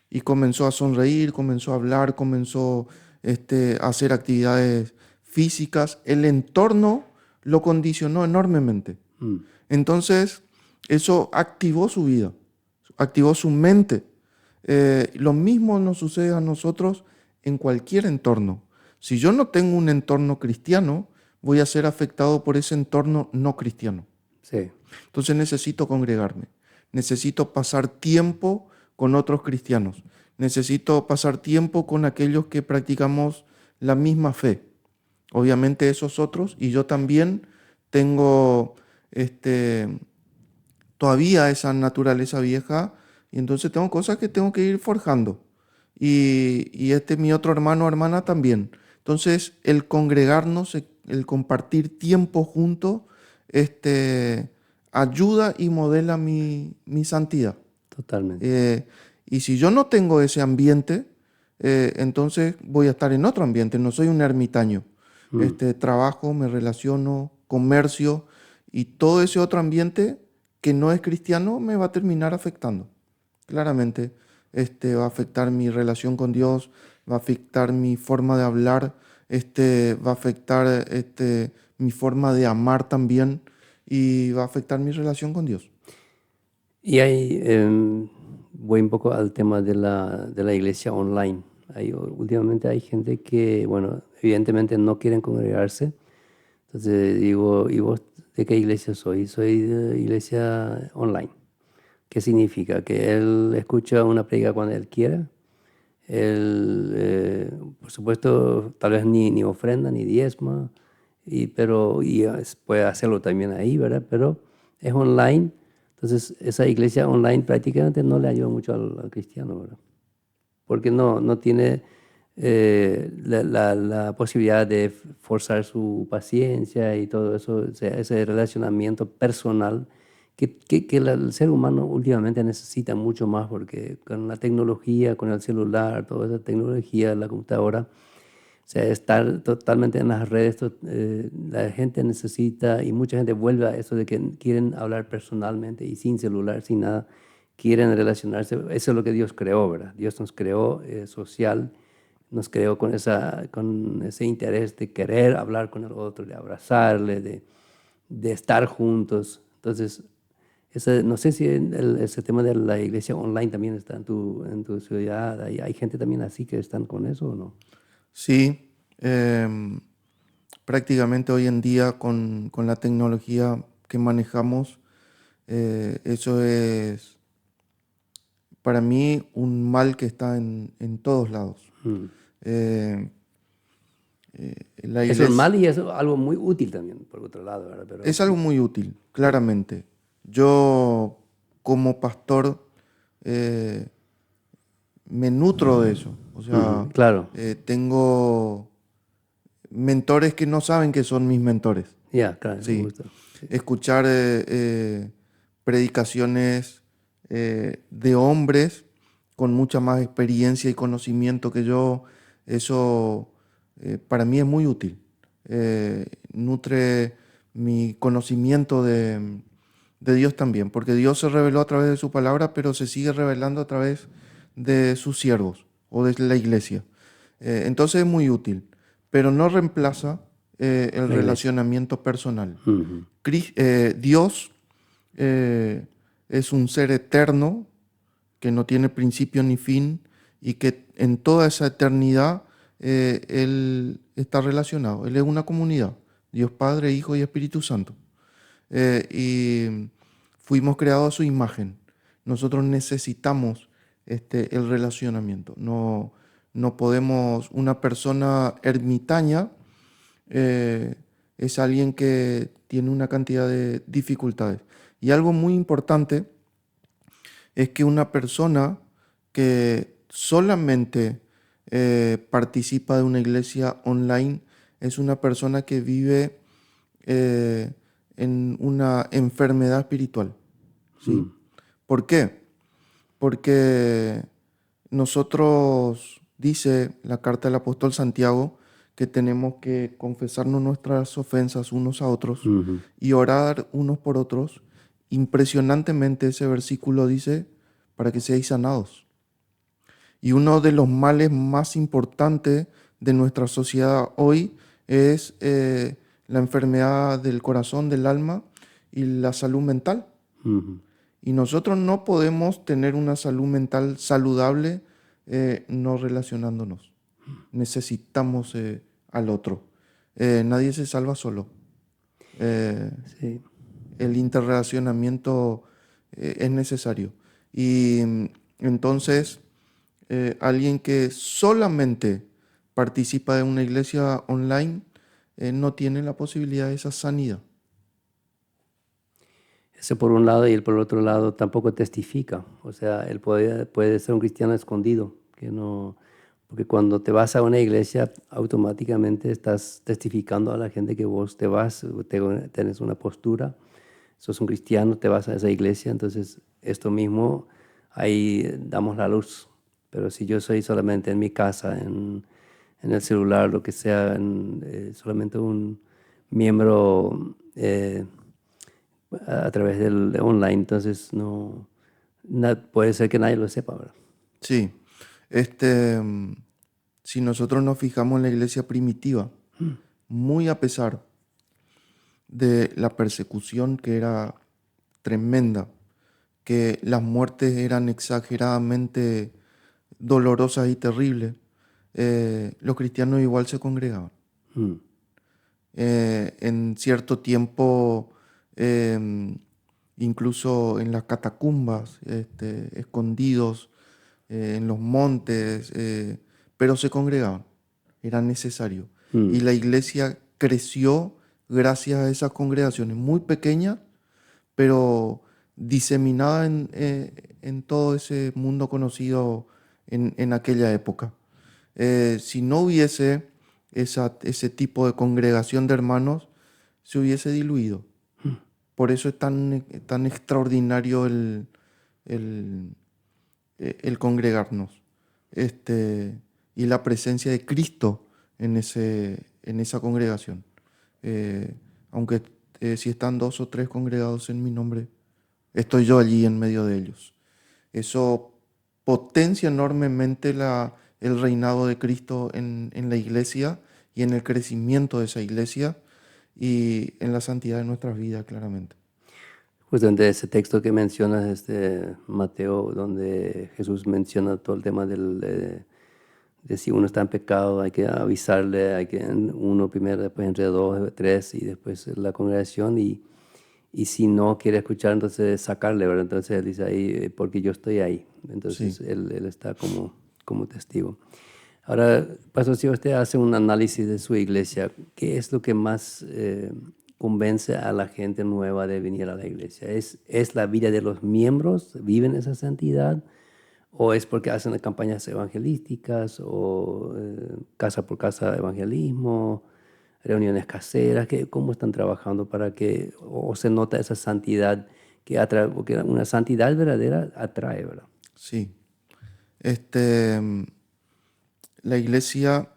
y comenzó a sonreír, comenzó a hablar, comenzó a hacer actividades físicas. El entorno lo condicionó enormemente. Mm, Entonces, eso activó su vida, activó su mente. Lo mismo nos sucede a nosotros en cualquier entorno. Si yo no tengo un entorno cristiano, voy a ser afectado por ese entorno no cristiano. sí. Entonces necesito congregarme, necesito pasar tiempo con otros cristianos, necesito pasar tiempo con aquellos que practicamos la misma fe. Obviamente esos otros, y yo también tengo todavía esa naturaleza vieja, y entonces tengo cosas que tengo que ir forjando. Y mi otro hermano o hermana también. Entonces, el congregarnos, el compartir tiempo juntos, ayuda y modela mi santidad. Totalmente. Eh, y si yo no tengo ese ambiente, entonces voy a estar en otro ambiente. No soy un ermitaño. Mm. Trabajo, me relaciono, comercio y todo ese otro ambiente que no es cristiano me va a terminar afectando. Claramente, va a afectar mi relación con Dios, va a afectar mi forma de hablar, va a afectar mi forma de amar también y va a afectar mi relación con Dios. Y ahí voy un poco al tema de la iglesia online. Últimamente hay gente que, bueno, evidentemente no quieren congregarse. Entonces digo, ¿y vos de qué iglesia soy? Soy de iglesia online. ¿Qué significa? Que él escucha una predica cuando él quiera. Él, por supuesto, tal vez ni ofrenda ni diezma, puede hacerlo también ahí, ¿verdad? Pero es online. Entonces, esa iglesia online prácticamente no le ayuda mucho al cristiano, ¿verdad? Porque no tiene la posibilidad de forzar su paciencia y todo eso, o sea, ese relacionamiento personal que el ser humano últimamente necesita mucho más, porque con la tecnología, con el celular, toda esa tecnología, la computadora, o sea, estar totalmente en las redes, la gente necesita, y mucha gente vuelve a eso de que quieren hablar personalmente y sin celular, sin nada, quieren relacionarse. Eso es lo que Dios creó, ¿verdad? Dios nos creó social, nos creó con ese interés de querer hablar con el otro, de abrazarle, de estar juntos. Entonces, no sé si ese tema de la iglesia online también está en tu ciudad. Hay gente también así que están con eso o no. Sí, em, prácticamente hoy en día con la tecnología que manejamos, eso es para mí un mal que está en todos lados. Mm. Eh, la Es un iglesia mal y es algo muy útil también, por otro lado, ¿verdad? Pero es algo muy útil, sí. claramente. Yo como pastor eh, me nutro de eso. O Ujú, sea, claro, tengo mentores que no saben que son mis mentores. ya, claro, me Sí, gusta. Sí. escuchar predicaciones de hombres con mucha más experiencia y conocimiento que yo, eso para mí es muy útil. Nutre mi conocimiento de Dios también, porque Dios se reveló a través de su palabra, pero se sigue revelando a través de sus siervos o de la iglesia. Entonces es muy útil, pero no reemplaza el La iglesia. relacionamiento personal. Ujú, Dios es un ser eterno que no tiene principio ni fin y que en toda esa eternidad Él está relacionado. Él es una comunidad, Dios Padre, Hijo y Espíritu Santo. Y fuimos creados a su imagen. Nosotros necesitamos el relacionamiento. No, no podemos, una persona ermitaña eh, es alguien que tiene una cantidad de dificultades. Y algo muy importante es que una persona que solamente participa de una iglesia online es una persona que vive eh, en una enfermedad espiritual. ¿Sí? mm, ¿Por qué? Porque nosotros, dice la carta del apóstol Santiago, que tenemos que confesarnos nuestras ofensas unos a otros ujú. y orar unos por otros. Impresionantemente ese versículo dice, para que seáis sanados. Y uno de los males más importantes de nuestra sociedad hoy es la enfermedad del corazón, del alma y la salud mental. Ujú. Y nosotros no podemos tener una salud mental saludable no relacionándonos. Necesitamos al otro. Nadie se salva solo. Eh, Sí. el interrelacionamiento es necesario. Y entonces, alguien que solamente participa de una iglesia online no tiene la posibilidad de esa sanidad. Eso por un lado y el por el otro lado tampoco testifica. O sea, él puede ser un cristiano escondido, que no, porque cuando te vas a una iglesia automáticamente estás testificando a la gente que vos te vas, tenés una postura, sos un cristiano, te vas a esa iglesia, entonces esto mismo ahí damos la luz. Pero si yo soy solamente en mi casa, en el celular, lo que sea, solamente un miembro a través de online, entonces no puede ser que nadie lo sepa, ¿verdad? Sí, si nosotros nos fijamos en la iglesia primitiva, muy a pesar de la persecución que era tremenda, que las muertes eran exageradamente dolorosas y terribles, los cristianos igual se congregaban. Mm, En cierto tiempo, em, incluso en las catacumbas, escondidos en los montes, pero se congregaban, era necesario. Y mm. la iglesia creció gracias a esas congregaciones muy pequeñas, pero diseminada en todo ese mundo conocido en aquella época. Si no hubiese ese tipo de congregación de hermanos, se hubiese diluido. Por eso es tan extraordinario el, el congregarnos y la presencia de Cristo en esa congregación. Eh, aunque si están dos o tres congregados en mi nombre, estoy yo allí en medio de ellos. Eso potencia enormemente el reinado de Cristo en la iglesia y en el crecimiento de esa iglesia y en la santidad de nuestras vidas, claramente. Justamente ese texto que mencionas es de Mateo, donde Jesús menciona todo el tema si uno está en pecado, hay que avisarle, hay que uno primero, después entre dos, tres y después la congregación. Y si no quiere escuchar, entonces sacarle, ¿verdad? Entonces él dice ahí, porque yo estoy ahí. Sí, Entonces él está como testigo. Ahora, Pastor, si usted hace un análisis de su iglesia, ¿qué es lo que más convence a la gente nueva de venir a la iglesia? ¿Es la vida de los miembros? ¿Viven esa santidad? ¿O es porque hacen campañas evangelísticas o casa por casa evangelismo, reuniones caseras? ¿Cómo están trabajando para que o se nota esa santidad que atrae? Porque una santidad verdadera atrae, ¿verdad? sí. Este, la iglesia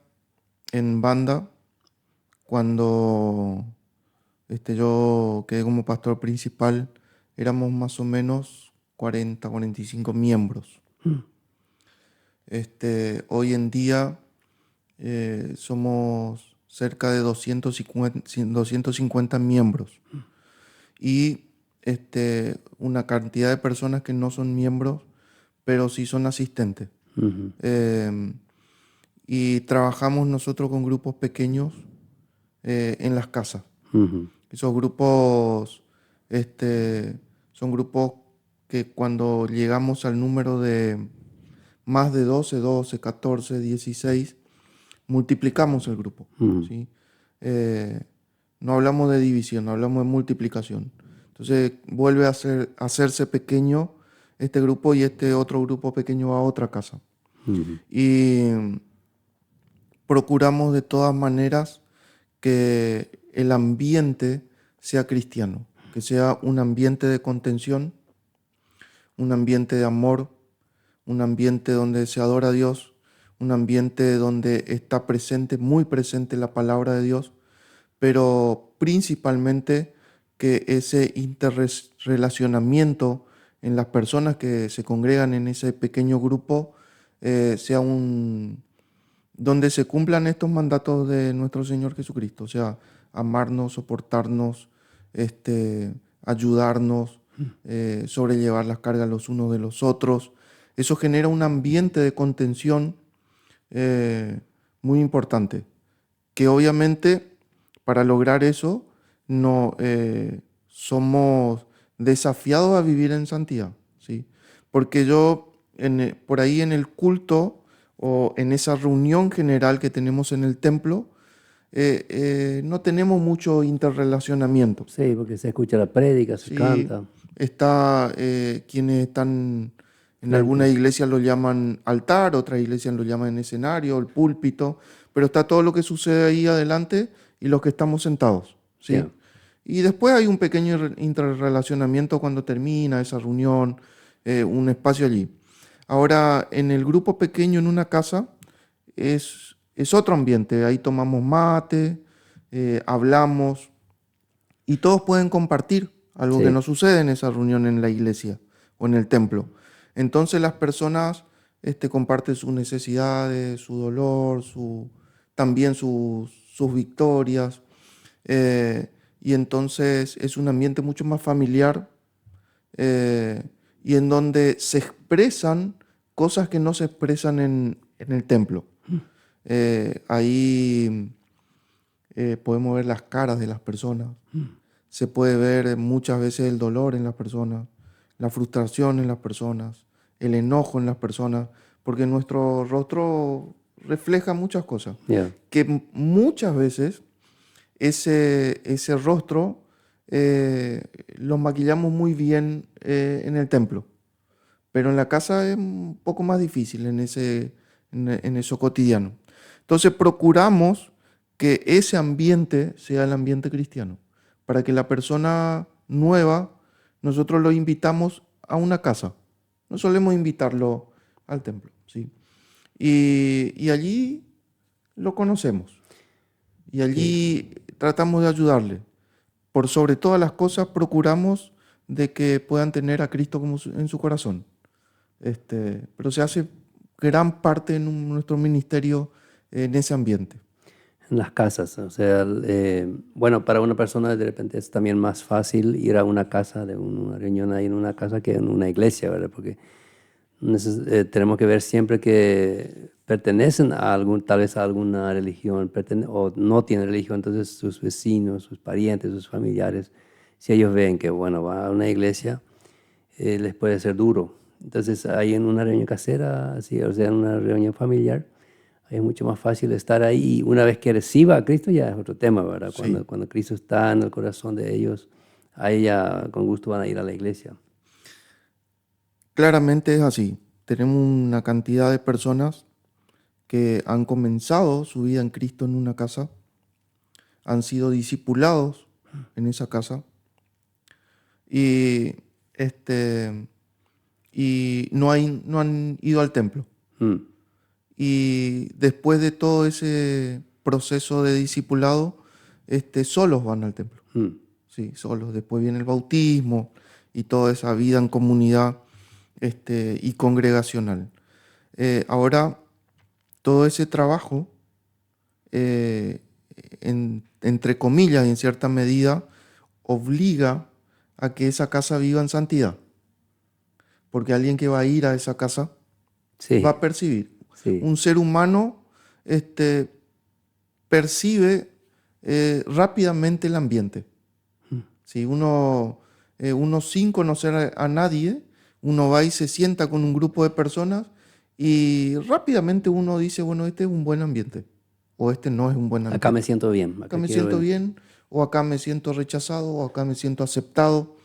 en Banda, cuando yo quedé como pastor principal, éramos más o menos 45 miembros. Hoy en día somos cerca de 250 miembros y una cantidad de personas que no son miembros, pero sí son asistentes. Ujú, Eh, y trabajamos nosotros con grupos pequeños en las casas. ujú, Esos grupos son grupos que cuando llegamos al número de más de 12, 14, 16, multiplicamos el grupo, ujú. ¿sí? Eh, no hablamos de división, no hablamos de multiplicación. Entonces vuelve a hacerse pequeño este grupo y este otro grupo pequeño va a otra casa. Ujú, Y procuramos de todas maneras que el ambiente sea cristiano, que sea un ambiente de contención, un ambiente de amor, un ambiente donde se adora a Dios, un ambiente donde está presente, muy presente la palabra de Dios, pero principalmente que ese interrelacionamiento en las personas que se congregan en ese pequeño grupo sea donde se cumplan estos mandatos de nuestro Señor Jesucristo, o sea, amarnos, soportarnos, ayudarnos, sobrellevar las cargas los unos de los otros. Eso genera un ambiente de contención eh, muy importante, que obviamente para lograr eso no somos desafiados a vivir en santidad, ¿sí? Porque por ahí en el culto o en esa reunión general que tenemos en el templo, no tenemos mucho interrelacionamiento. Sí, porque se escucha la prédica, se Sí, canta está quienes están en alguna frente. iglesia lo llaman altar, otras iglesias lo llaman escenario, el púlpito, pero está todo lo que sucede ahí adelante y los que estamos sentados, Ya. ¿sí? Y después hay un pequeño interrelacionamiento cuando termina esa reunión, un espacio allí. Ahora, en el grupo pequeño en una casa es otro ambiente, ahí tomamos mate, hablamos y todos pueden compartir, algo que Sí. no sucede en esa reunión en la iglesia o en el templo. Entonces las personas comparten sus necesidades, su dolor, también sus victorias. Y entonces es un ambiente mucho más familiar eh, y en donde se expresan cosas que no se expresan en el templo. Ahí podemos ver las caras de las personas, se puede ver muchas veces el dolor en las personas, la frustración en las personas, el enojo en las personas, porque nuestro rostro refleja muchas cosas, Ya. que muchas veces ese rostro lo maquillamos muy bien en el templo, pero en la casa es un poco más difícil en eso cotidiano. Entonces procuramos que ese ambiente sea el ambiente cristiano, para que la persona nueva, nosotros lo invitamos a una casa, no solemos invitarlo al templo, ¿sí? Y allí lo conocemos, y Sí. allí tratamos de ayudarle. Por sobre todas las cosas, procuramos de que puedan tener a Cristo en su corazón. Pero se hace gran parte en nuestro ministerio en ese ambiente. En las casas, o sea, bueno, para una persona de repente es también más fácil ir a una casa, de una reunión ahí en una casa que en una iglesia, ¿verdad? Porque Tenemos que ver siempre que pertenecen a tal vez a alguna religión, o no tienen religión, entonces sus vecinos, sus parientes, sus familiares, si ellos ven que, bueno, va a una iglesia, les puede ser duro. Entonces, ahí en una reunión casera, así, o sea, en una reunión familiar, es mucho más fácil estar ahí. Y una vez que reciba a Cristo, ya es otro tema, ¿verdad? Sí, Cuando Cristo está en el corazón de ellos, ahí ya con gusto van a ir a la iglesia. claramente es así. Tenemos una cantidad de personas que han comenzado su vida en Cristo en una casa, han sido discipulados en esa casa y, este, y no han ido al templo. Mm, Y después de todo ese proceso de discipulado, solos van al templo. mm, Sí, solos. Después viene el bautismo y toda esa vida en comunidad y congregacional. Ahora, todo ese trabajo, eh, entre comillas, y en cierta medida, obliga a que esa casa viva en santidad. Porque alguien que va a ir a esa casa va sí, a percibir. sí. Un ser humano percibe rápidamente el ambiente. Si uno sin conocer a nadie, uno va y se sienta con un grupo de personas y rápidamente uno dice, bueno, este es un buen ambiente o este no es un buen Acá me ambiente. siento bien, Acá acá me quiero siento venir. bien o acá me siento rechazado o acá me siento aceptado.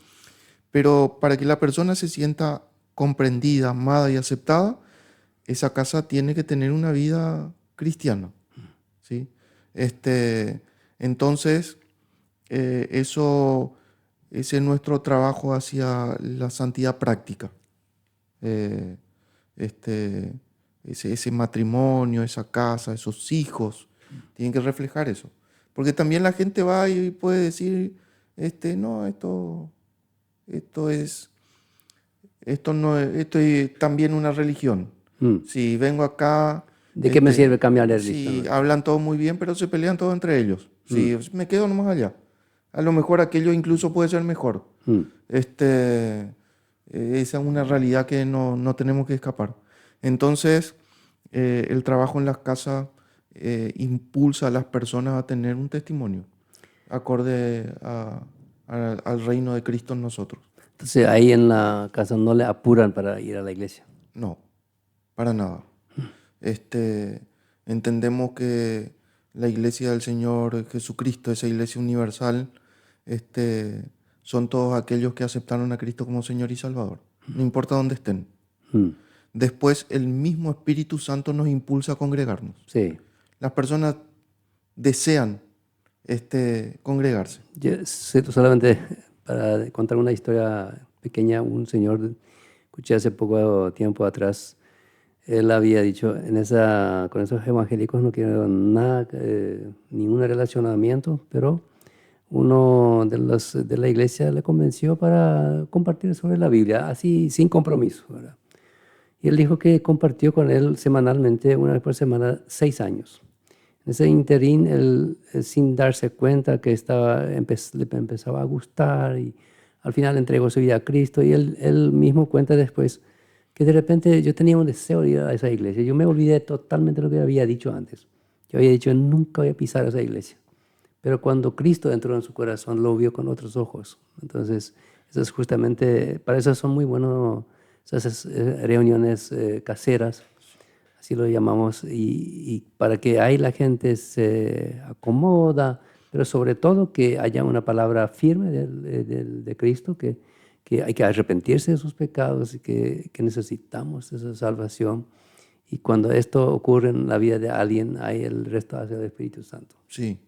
Pero para que la persona se sienta comprendida, amada y aceptada, esa casa tiene que tener una vida cristiana, ¿sí? Entonces, eso, ese es nuestro trabajo hacia la santidad práctica. Eh, este, ese matrimonio, esa casa, esos hijos, tienen que reflejar eso. Porque también la gente va y puede decir, no, esto es, esto no es, esto es también una religión. Mm. Si vengo acá, ¿De qué me sirve cambiar de religión, si verdad? hablan todos muy bien, pero se pelean todos entre ellos. Mm, Si me quedo nomás allá. A lo mejor aquello incluso puede ser mejor. mm. Esa es una realidad que no tenemos que escapar. Entonces, el trabajo en las casas impulsa a las personas a tener un testimonio acorde al reino de Cristo en nosotros. Entonces ahí en la casa no le apuran para ir a la iglesia. No, para nada. Este, Entendemos que la iglesia del Señor Jesucristo, esa iglesia universal, son todos aquellos que aceptaron a Cristo como Señor y Salvador, no importa dónde estén. Mm, Después el mismo Espíritu Santo nos impulsa a congregarnos. sí. Las personas desean congregarse. Solamente para contar una historia pequeña, un señor, escuché hace poco tiempo atrás, él había dicho, con esos evangélicos no quiero nada, ningún relacionamiento, pero uno de la iglesia le convenció para compartir sobre la Biblia, así sin compromiso, ¿verdad? Y él dijo que compartió con él semanalmente, una vez por semana, 6 años. En ese interín, él, sin darse cuenta que le empezaba a gustar y al final entregó su vida a Cristo y él mismo cuenta después que de repente yo tenía un deseo de ir a esa iglesia. Yo me olvidé totalmente de lo que había dicho antes. Yo había dicho, nunca voy a pisar a esa iglesia. Pero cuando Cristo entró en su corazón, lo vio con otros ojos. Entonces, eso es justamente, para eso son muy buenos esas reuniones caseras, así lo llamamos, y para que ahí la gente se acomoda, pero sobre todo que haya una palabra firme de Cristo, que hay que arrepentirse de sus pecados y que necesitamos esa salvación. Y cuando esto ocurre en la vida de alguien, ahí el resto hace el Espíritu Santo. Sí.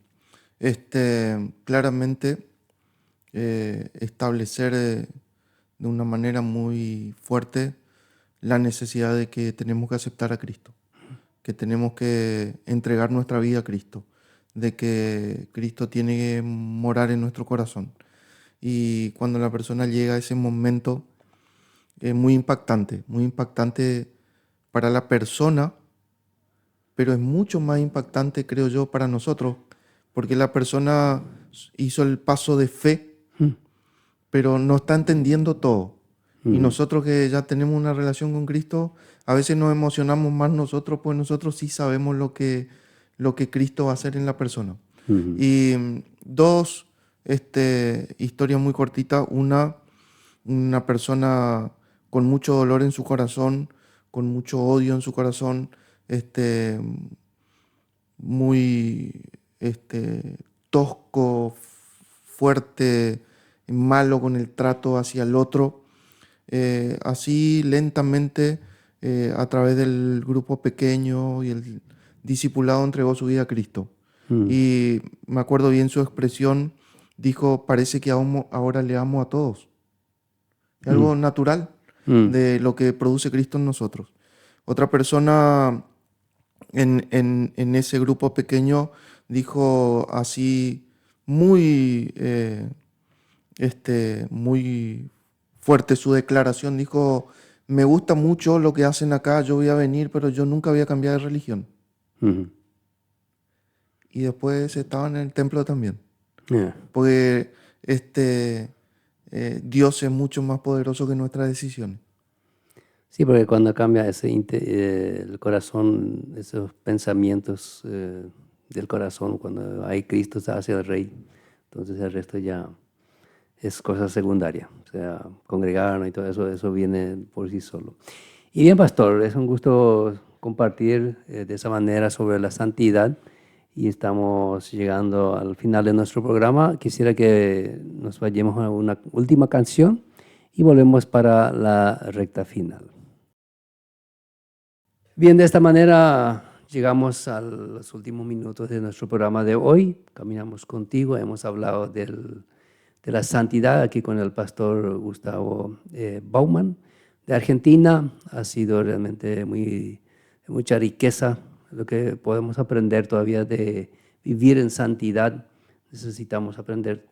Claramente establecer de una manera muy fuerte la necesidad de que tenemos que aceptar a Cristo, que tenemos que entregar nuestra vida a Cristo, de que Cristo tiene que morar en nuestro corazón. Y cuando la persona llega a ese momento, es muy impactante para la persona, pero es mucho más impactante, creo yo, para nosotros, porque la persona hizo el paso de fe, Mm, pero no está entendiendo todo. Y nosotros que ya tenemos una relación con Cristo, a veces nos emocionamos más nosotros, pues nosotros sí sabemos lo que Cristo va a hacer en la persona. Ujú. Y dos historias muy cortitas. Una persona con mucho dolor en su corazón, con mucho odio en su corazón, muy tosco, fuerte, malo con el trato hacia el otro. Así lentamente, a través del grupo pequeño y el discipulado, entregó su vida a Cristo. Mm. Y me acuerdo bien su expresión, dijo: parece que ahora le amo a todos. Es Mm. algo natural Mm. de lo que produce Cristo en nosotros. Otra persona en ese grupo pequeño dijo así, muy, muy fuerte su declaración. Dijo: me gusta mucho lo que hacen acá, yo voy a venir, pero yo nunca voy a cambiar de religión. Ujú. Y después estaba en el templo también. Yeah. Porque Dios es mucho más poderoso que nuestras decisiones. Sí, porque cuando cambia el corazón, esos pensamientos del corazón, cuando hay Cristo se hace el Rey, entonces el resto ya es cosa secundaria. O sea, congregarnos y todo eso, eso viene por sí solo. Y bien, pastor, es un gusto compartir de esa manera sobre la santidad y estamos llegando al final de nuestro programa. Quisiera que nos vayamos a una última canción y volvemos para la recta final. Bien, de esta manera llegamos a los últimos minutos de nuestro programa de hoy. Caminamos contigo, hemos hablado de la santidad aquí con el pastor Gustavo Bauman de Argentina. Ha sido realmente mucha riqueza lo que podemos aprender todavía de vivir en santidad. Necesitamos aprender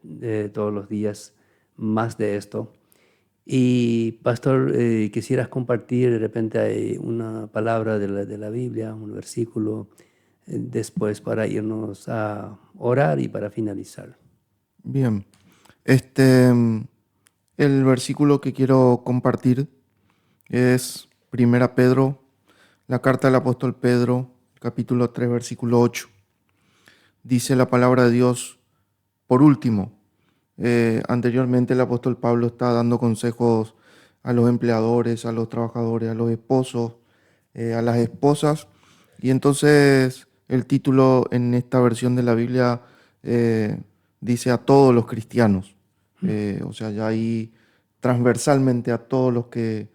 todos los días más de esto. Y pastor, quisieras compartir de repente hay una palabra de la Biblia, un versículo, después para irnos a orar y para finalizar. Bien, el versículo que quiero compartir es Primera Pedro, la carta del apóstol Pedro, capítulo 3, versículo 8. Dice la palabra de Dios: por último, anteriormente el apóstol Pablo está dando consejos a los empleadores, a los trabajadores, a los esposos, a las esposas. Y entonces el título en esta versión de la Biblia dice a todos los cristianos. O sea, ya ahí transversalmente a todos los que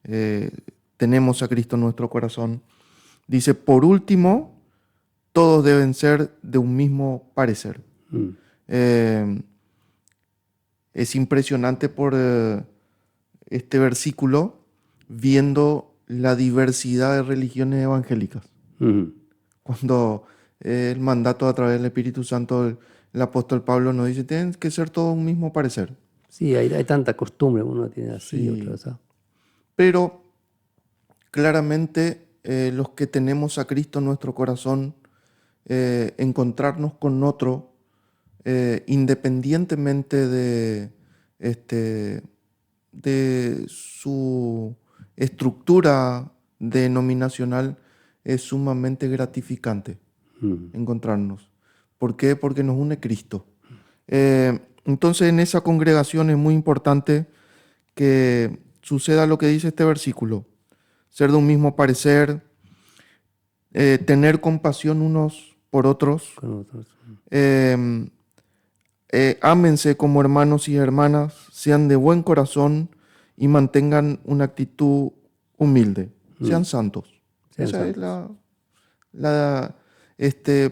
eh, tenemos a Cristo en nuestro corazón. Dice: por último, todos deben ser de un mismo parecer. Mm. Eh, es impresionante por este versículo, viendo la diversidad de religiones evangélicas. Mm. Cuando el mandato a través del Espíritu Santo, el apóstol Pablo nos dice: tienen que ser todos un mismo parecer. Sí, hay tanta costumbre, uno tiene así, otro Sí, así. pero claramente los que tenemos a Cristo en nuestro corazón, encontrarnos con otro, independientemente este, de su estructura denominacional, es sumamente gratificante Mm. encontrarnos. ¿Por qué? Porque nos une Cristo. Entonces, en esa congregación es muy importante que suceda lo que dice este versículo: ser de un mismo parecer, tener compasión unos por otros, Con otros. eh, ámense como hermanos y hermanas, sean de buen corazón y mantengan una actitud humilde, Mm. sean santos. Sean Esa es santos. la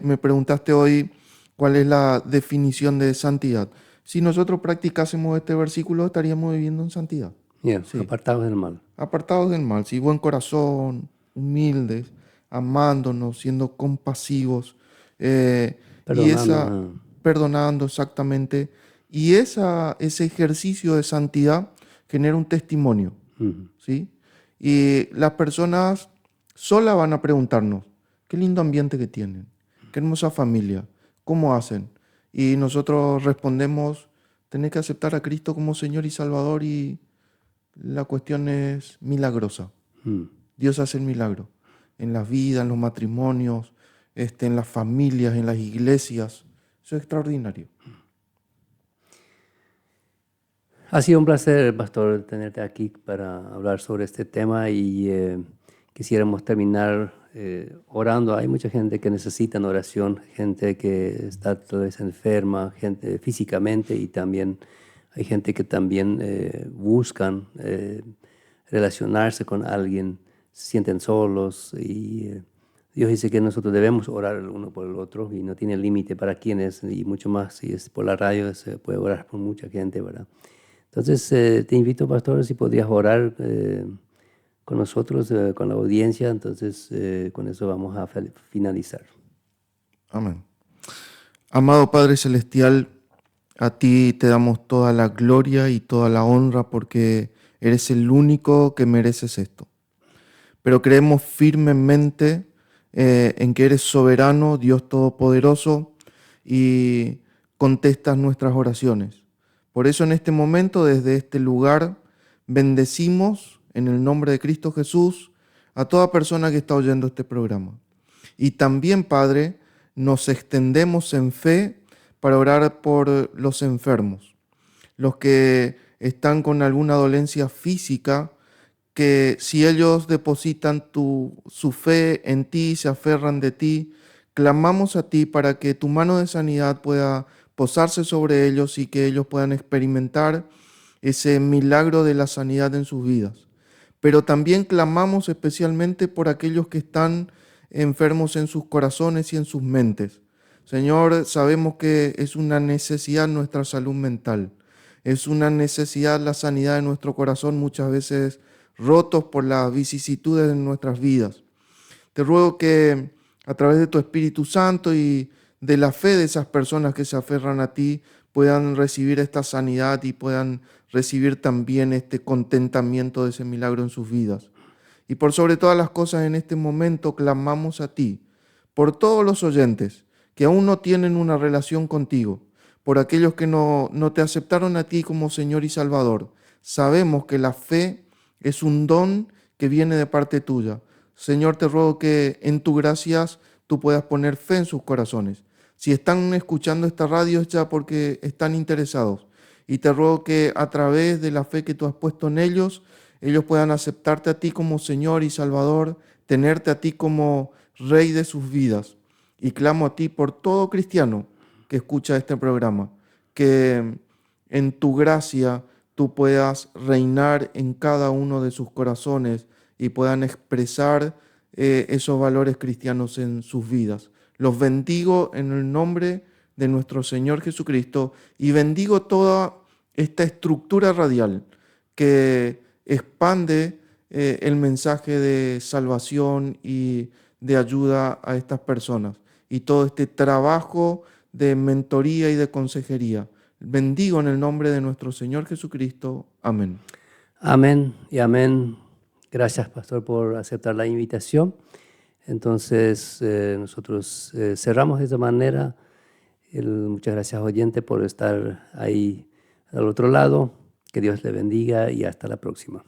me preguntaste hoy cuál es la definición de santidad. Si nosotros practicásemos este versículo, estaríamos viviendo en santidad. Bien, Sí, apartados del mal. apartados del mal, sí, buen corazón, humildes, amándonos, siendo compasivos, y Perdonando. perdonando exactamente. Y ese ejercicio de santidad genera un testimonio, Mm. ¿sí? Y las personas solas van a preguntarnos: qué lindo ambiente que tienen, qué hermosa familia, ¿cómo hacen? Y nosotros respondemos: tenés que aceptar a Cristo como Señor y Salvador, y la cuestión es milagrosa. Mm. Dios hace el milagro en las vidas, en los matrimonios, en las familias, en las iglesias. Eso es extraordinario. Ha sido un placer, pastor, tenerte aquí para hablar sobre este tema y quisiéramos terminar orando. Hay mucha gente que necesita oración, gente que está tal vez enferma, gente físicamente, y también hay gente que también buscan relacionarse con alguien, se sienten solos y Dios dice que nosotros debemos orar el uno por el otro y no tiene límite para quienes, y mucho más si es por la radio, se puede orar por mucha gente, ¿verdad? Entonces, te invito, pastor, si podrías orar con nosotros, con la audiencia. Entonces, con eso vamos a finalizar. Amén. Amado Padre Celestial, a ti te damos toda la gloria y toda la honra porque eres el único que mereces esto. Pero creemos firmemente en que eres soberano, Dios Todopoderoso, y contestas nuestras oraciones. Por eso en este momento, desde este lugar, bendecimos en el nombre de Cristo Jesús a toda persona que está oyendo este programa. Y también, Padre, nos extendemos en fe para orar por los enfermos, los que están con alguna dolencia física, que si ellos depositan su fe en ti, se aferran de ti, clamamos a ti para que tu mano de sanidad pueda posarse sobre ellos y que ellos puedan experimentar ese milagro de la sanidad en sus vidas. Pero también clamamos especialmente por aquellos que están enfermos en sus corazones y en sus mentes. Señor, sabemos que es una necesidad nuestra salud mental, es una necesidad la sanidad de nuestro corazón, muchas veces rotos por las vicisitudes de nuestras vidas. Te ruego que a través de tu Espíritu Santo y de la fe de esas personas que se aferran a ti puedan recibir esta sanidad y puedan recibir también este contentamiento de ese milagro en sus vidas. Y por sobre todas las cosas en este momento clamamos a ti, por todos los oyentes que aún no tienen una relación contigo, por aquellos que no te aceptaron a ti como Señor y Salvador. Sabemos que la fe es un don que viene de parte tuya. Señor, te ruego que en tu gracias tú puedas poner fe en sus corazones. Si están escuchando esta radio es ya porque están interesados. Y te ruego que a través de la fe que tú has puesto en ellos puedan aceptarte a ti como Señor y Salvador, tenerte a ti como Rey de sus vidas. Y clamo a ti por todo cristiano que escucha este programa, que en tu gracia tú puedas reinar en cada uno de sus corazones y puedan expresar esos valores cristianos en sus vidas. Los bendigo en el nombre de nuestro Señor Jesucristo y bendigo toda esta estructura radial que expande el mensaje de salvación y de ayuda a estas personas y todo este trabajo de mentoría y de consejería. Bendigo en el nombre de nuestro Señor Jesucristo. Amén. Amén y amén. Gracias, pastor, por aceptar la invitación. Entonces, nosotros cerramos de esta manera. Muchas gracias, oyente, por estar ahí al otro lado. Que Dios le bendiga y hasta la próxima.